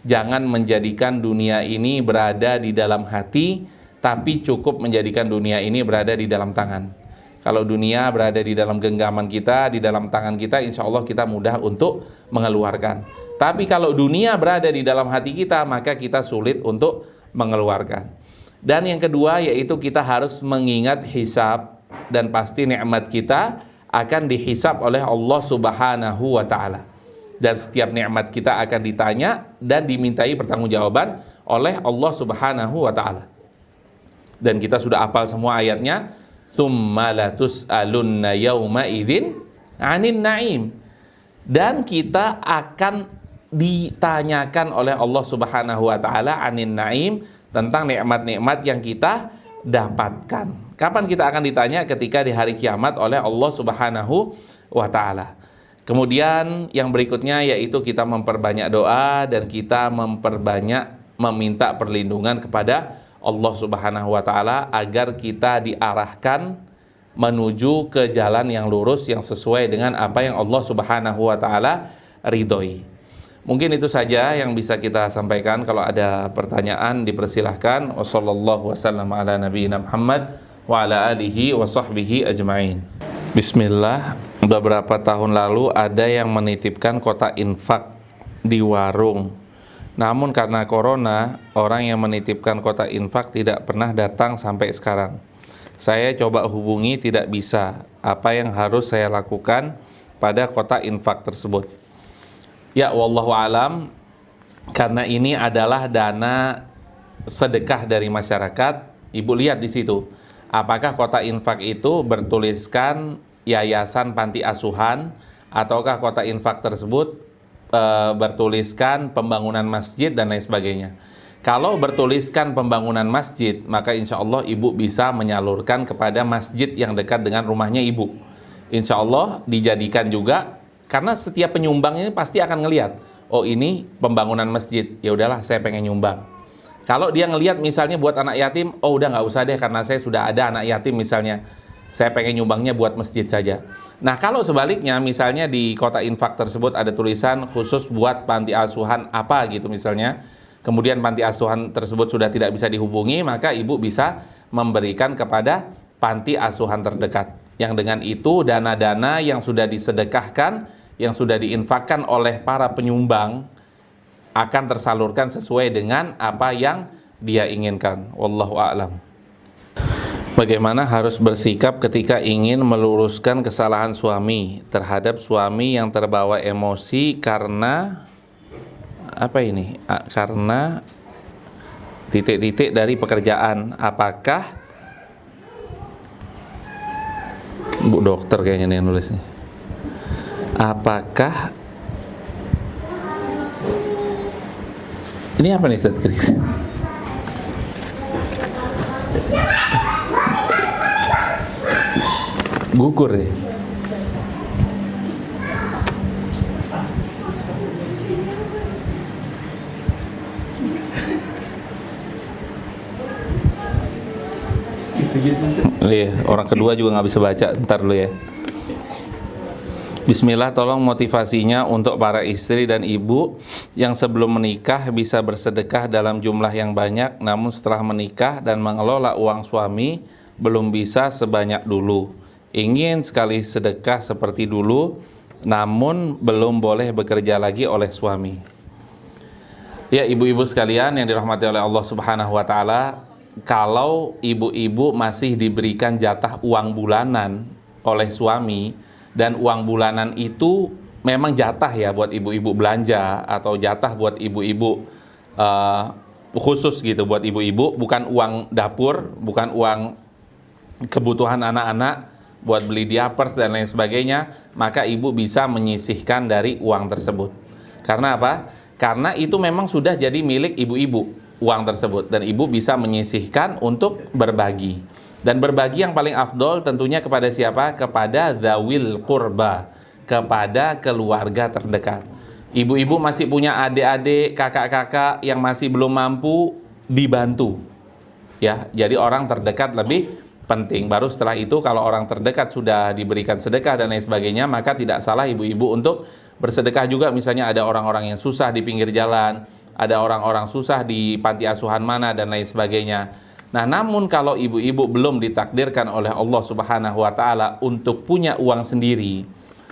Jangan menjadikan dunia ini berada di dalam hati, tapi cukup menjadikan dunia ini berada di dalam tangan. Kalau dunia berada di dalam genggaman kita, di dalam tangan kita, insya Allah kita mudah untuk mengeluarkan. Tapi kalau dunia berada di dalam hati kita, maka kita sulit untuk mengeluarkan. Dan yang kedua yaitu kita harus mengingat hisab, dan pasti nikmat kita akan dihisab oleh Allah Subhanahu wa Ta'ala. Dan setiap nikmat kita akan ditanya dan dimintai pertanggungjawaban oleh Allah Subhanahu wa Ta'ala. Dan kita sudah hafal semua ayatnya, tsumma latus'alunna yauma idzin 'anin na'im. Dan kita akan ditanyakan oleh Allah Subhanahu wa Ta'ala 'anin na'im, tentang nikmat-nikmat yang kita dapatkan. Kapan kita akan ditanya? Ketika di hari kiamat oleh Allah Subhanahu wa Ta'ala. Kemudian yang berikutnya yaitu kita memperbanyak doa, dan kita memperbanyak meminta perlindungan kepada Allah Subhanahu wa Ta'ala, agar kita diarahkan menuju ke jalan yang lurus, yang sesuai dengan apa yang Allah Subhanahu wa Ta'ala ridhoi. Mungkin itu saja yang bisa kita sampaikan. Kalau ada pertanyaan dipersilahkan. Wassallallahu wasallam ala nabiyina Muhammad wa ala alihi wa sahbihi ajma'in. Bismillah. Beberapa tahun lalu ada yang menitipkan kotak infak di warung. Namun karena corona, orang yang menitipkan kotak infak tidak pernah datang sampai sekarang. Saya coba hubungi, tidak bisa. Apa yang harus saya lakukan pada kotak infak tersebut? Ya, wallahu alam, karena ini adalah dana sedekah dari masyarakat. Ibu lihat di situ, apakah kotak infak itu bertuliskan yayasan panti asuhan, ataukah kotak infak tersebut bertuliskan pembangunan masjid dan lain sebagainya. Kalau bertuliskan pembangunan masjid, maka insya Allah ibu bisa menyalurkan kepada masjid yang dekat dengan rumahnya ibu. Insya Allah dijadikan juga, karena setiap penyumbang ini pasti akan ngelihat, oh ini pembangunan masjid, ya udahlah saya pengen nyumbang. Kalau dia ngelihat misalnya buat anak yatim, oh udah nggak usah deh karena saya sudah ada anak yatim misalnya, saya pengen nyumbangnya buat masjid saja. Nah kalau sebaliknya, misalnya di kotak infak tersebut ada tulisan khusus buat panti asuhan apa gitu misalnya, kemudian panti asuhan tersebut sudah tidak bisa dihubungi, maka ibu bisa memberikan kepada panti asuhan terdekat. Yang dengan itu dana-dana yang sudah disedekahkan, yang sudah diinfakkan oleh para penyumbang akan tersalurkan sesuai dengan apa yang dia inginkan. Wallahu a'lam. Bagaimana harus bersikap ketika ingin meluruskan kesalahan suami terhadap suami yang terbawa emosi karena apa ini? Karena titik-titik dari pekerjaan. Apakah Bu dokter kayaknya nih yang nulis nih. Apakah ini apa nih Ustaz? Gugur ya. Iya, orang kedua juga nggak bisa baca. Ntar dulu ya. Bismillah, tolong motivasinya untuk para istri dan ibu yang sebelum menikah bisa bersedekah dalam jumlah yang banyak, namun setelah menikah dan mengelola uang suami belum bisa sebanyak dulu. Ingin sekali sedekah seperti dulu, namun belum boleh bekerja lagi oleh suami. Ya ibu-ibu sekalian yang dirahmati oleh Allah Subhanahu wa Ta'ala, kalau ibu-ibu masih diberikan jatah uang bulanan oleh suami, dan uang bulanan itu memang jatah ya buat ibu-ibu belanja, atau jatah buat ibu-ibu khusus gitu buat ibu-ibu, bukan uang dapur, bukan uang kebutuhan anak-anak buat beli diapers dan lain sebagainya, maka ibu bisa menyisihkan dari uang tersebut. Karena apa? Karena itu memang sudah jadi milik ibu-ibu uang tersebut, dan ibu bisa menyisihkan untuk berbagi. Dan berbagi yang paling afdol tentunya kepada siapa? Kepada dzawil qurba, kepada keluarga terdekat. Ibu-ibu masih punya adik-adik, kakak-kakak yang masih belum mampu, dibantu. Ya, jadi orang terdekat lebih penting. Baru setelah itu kalau orang terdekat sudah diberikan sedekah dan lain sebagainya, maka tidak salah ibu-ibu untuk bersedekah juga. Misalnya ada orang-orang yang susah di pinggir jalan, ada orang-orang susah di panti asuhan mana dan lain sebagainya. Nah, namun kalau ibu-ibu belum ditakdirkan oleh Allah Subhanahu wa Ta'ala untuk punya uang sendiri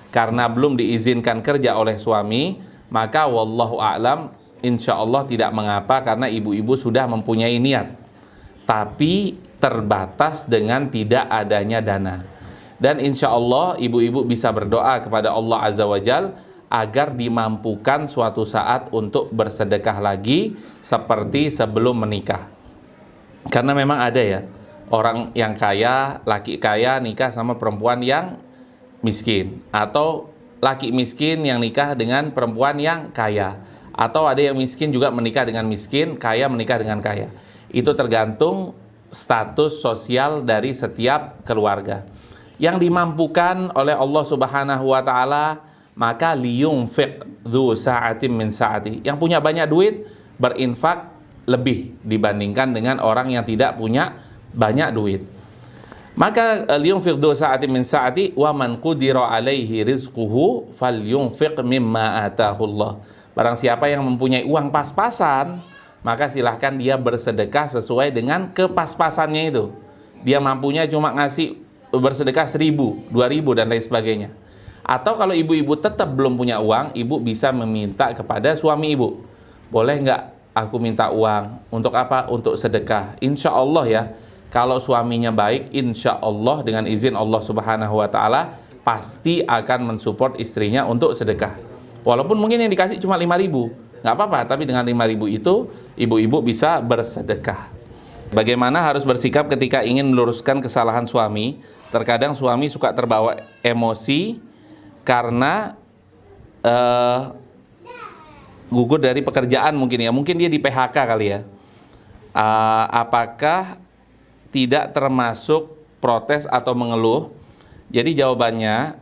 karena belum diizinkan kerja oleh suami, maka wallahu a'lam, insya Allah tidak mengapa, karena ibu-ibu sudah mempunyai niat, tapi terbatas dengan tidak adanya dana. Dan insya Allah ibu-ibu bisa berdoa kepada Allah Azza wa Jal agar dimampukan suatu saat untuk bersedekah lagi seperti sebelum menikah. Karena memang ada ya orang yang kaya, laki kaya nikah sama perempuan yang miskin, atau laki miskin yang nikah dengan perempuan yang kaya, atau ada yang miskin juga menikah dengan miskin, kaya menikah dengan kaya. Itu tergantung status sosial dari setiap keluarga. Yang dimampukan oleh Allah Subhanahu wa Ta'ala, maka liyunfiq dzu sa'atin min sa'ati. Yang punya banyak duit berinfak lebih dibandingkan dengan orang yang tidak punya banyak duit. Maka liyunfiq dzu sa'atin min sa'ati wa man qudira alaihi rizquhu falyunfiq mimma atahullah. Barang siapa yang mempunyai uang pas-pasan, maka silahkan dia bersedekah sesuai dengan kepas-pasannya itu. dia mampunya cuma ngasih bersedekah 1.000, 2.000 dan lain sebagainya. Atau kalau ibu-ibu tetap belum punya uang, ibu bisa meminta kepada suami ibu, boleh nggak aku minta uang, untuk apa? Untuk sedekah. Insya Allah ya, kalau suaminya baik, insya Allah dengan izin Allah Subhanahu Wa Taala pasti akan mensupport istrinya untuk sedekah. Walaupun mungkin yang dikasih cuma 5.000, nggak apa-apa, tapi dengan 5.000 itu ibu-ibu bisa bersedekah. Bagaimana harus bersikap ketika ingin meluruskan kesalahan suami? Terkadang suami suka terbawa emosi karena gugur dari pekerjaan mungkin ya, mungkin dia di PHK kali ya. Apakah tidak termasuk protes atau mengeluh? Jadi jawabannya,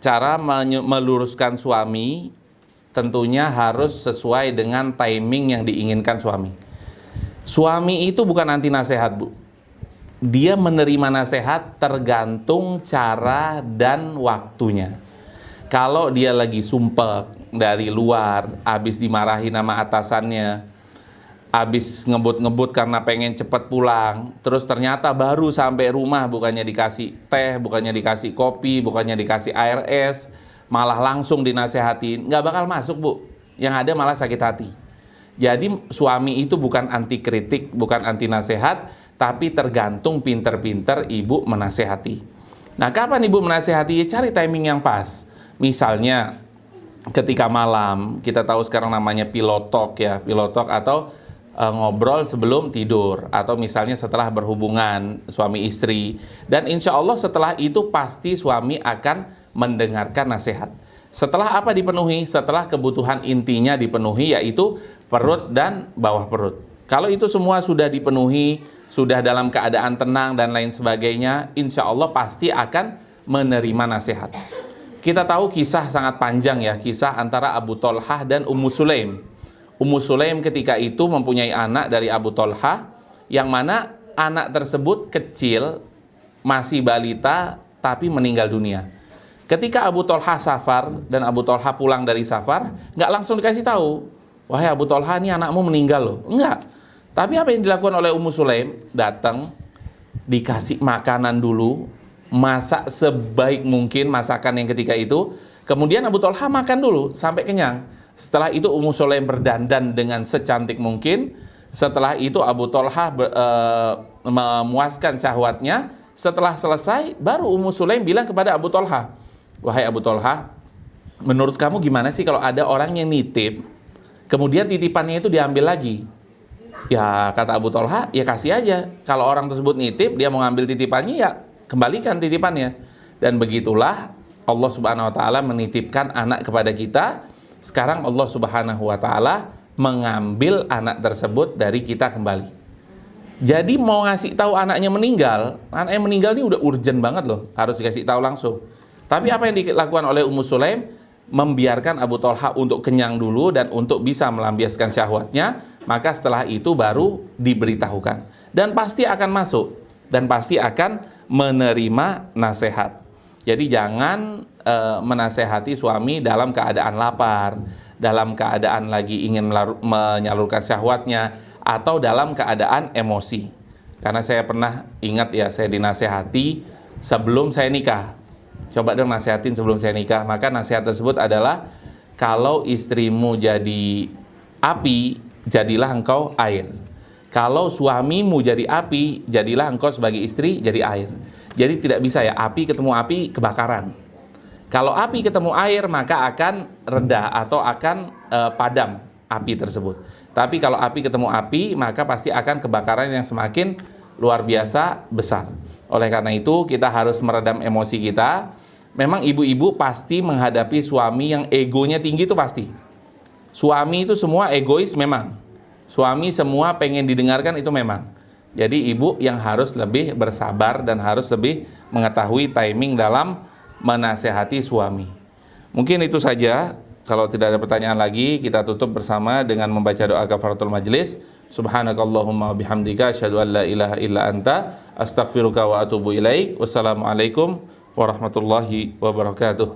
cara meluruskan suami tentunya harus sesuai dengan timing yang diinginkan suami. Suami itu bukan anti nasihat, Bu. Dia menerima nasihat tergantung cara dan waktunya. Kalau dia lagi sumpek dari luar, habis dimarahi nama atasannya, habis ngebut-ngebut karena pengen cepat pulang, terus ternyata baru sampai rumah bukannya dikasih teh, bukannya dikasih kopi, bukannya dikasih air es, malah langsung dinasehatin, nggak bakal masuk, Bu. Yang ada malah sakit hati. Jadi suami itu bukan anti kritik, bukan anti nasihat, tapi tergantung pinter-pinter ibu menasehati. Nah, kapan ibu menasehati? Ya, cari timing yang pas. Misalnya ketika malam, kita tahu sekarang namanya pillow talk ya, pillow talk atau ngobrol sebelum tidur, atau misalnya setelah berhubungan suami istri, dan insya Allah setelah itu pasti suami akan mendengarkan nasihat. Setelah apa dipenuhi? Setelah kebutuhan intinya dipenuhi, yaitu perut dan bawah perut. Kalau itu semua sudah dipenuhi, sudah dalam keadaan tenang dan lain sebagainya, insya Allah pasti akan menerima nasihat. Kita tahu kisah sangat panjang ya, kisah antara Abu Thalhah dan Ummu Sulaim. Ummu Sulaim ketika itu mempunyai anak dari Abu Thalhah, yang mana anak tersebut kecil, masih balita, tapi meninggal dunia. Ketika Abu Thalhah safar dan Abu Thalhah pulang dari safar, nggak langsung dikasih tahu, wahai Abu Thalhah, ini anakmu meninggal loh. Enggak. Tapi apa yang dilakukan oleh Ummu Sulaim? Datang, dikasih makanan dulu, masak sebaik mungkin masakan yang ketika itu. Kemudian Abu Thalhah makan dulu sampai kenyang. Setelah itu Ummu Sulaim berdandan dengan secantik mungkin. Setelah itu Abu Thalhah memuaskan syahwatnya. Setelah selesai, baru Ummu Sulaim bilang kepada Abu Thalhah, wahai Abu Thalhah, menurut kamu gimana sih kalau ada orang yang nitip, kemudian titipannya itu diambil lagi? Ya, kata Abu Thalhah, ya kasih aja. Kalau orang tersebut nitip, dia mau ngambil titipannya, ya kembalikan titipannya. Dan begitulah Allah Subhanahu wa taala menitipkan anak kepada kita. Sekarang Allah Subhanahu wa taala mengambil anak tersebut dari kita kembali. Jadi mau ngasih tahu anaknya meninggal ini udah urgent banget loh, harus dikasih tahu langsung. Tapi apa yang dilakukan oleh Ummu Sulaim? Membiarkan Abu Thalhah untuk kenyang dulu dan untuk bisa melampiaskan syahwatnya, maka setelah itu baru diberitahukan. Dan pasti akan masuk dan pasti akan menerima nasihat. Jadi jangan menasehati suami dalam keadaan lapar, dalam keadaan lagi ingin menyalurkan syahwatnya, atau dalam keadaan emosi. Karena saya pernah ingat ya, saya dinasehati sebelum saya nikah. Coba dong nasihatin sebelum saya nikah. Maka nasihat tersebut adalah, kalau istrimu jadi api, jadilah engkau air. Kalau suamimu jadi api, jadilah engkau sebagai istri jadi air. Jadi tidak bisa ya, api ketemu api kebakaran. Kalau api ketemu air, maka akan reda atau akan padam api tersebut. Tapi kalau api ketemu api, maka pasti akan kebakaran yang semakin luar biasa besar. Oleh karena itu, kita harus meredam emosi kita. Memang ibu-ibu pasti menghadapi suami yang egonya tinggi, itu pasti. Suami itu semua egois memang. Suami semua pengen didengarkan, itu memang. Jadi ibu yang harus lebih bersabar dan harus lebih mengetahui timing dalam menasehati suami. Mungkin itu saja. Kalau tidak ada pertanyaan lagi, kita tutup bersama dengan membaca doa kafaratul majlis. Subhanakallahumma bihamdika asyhadu an la ilaha illa anta astaghfiruka wa atubu ilaik. Wassalamualaikum warahmatullahi wabarakatuh.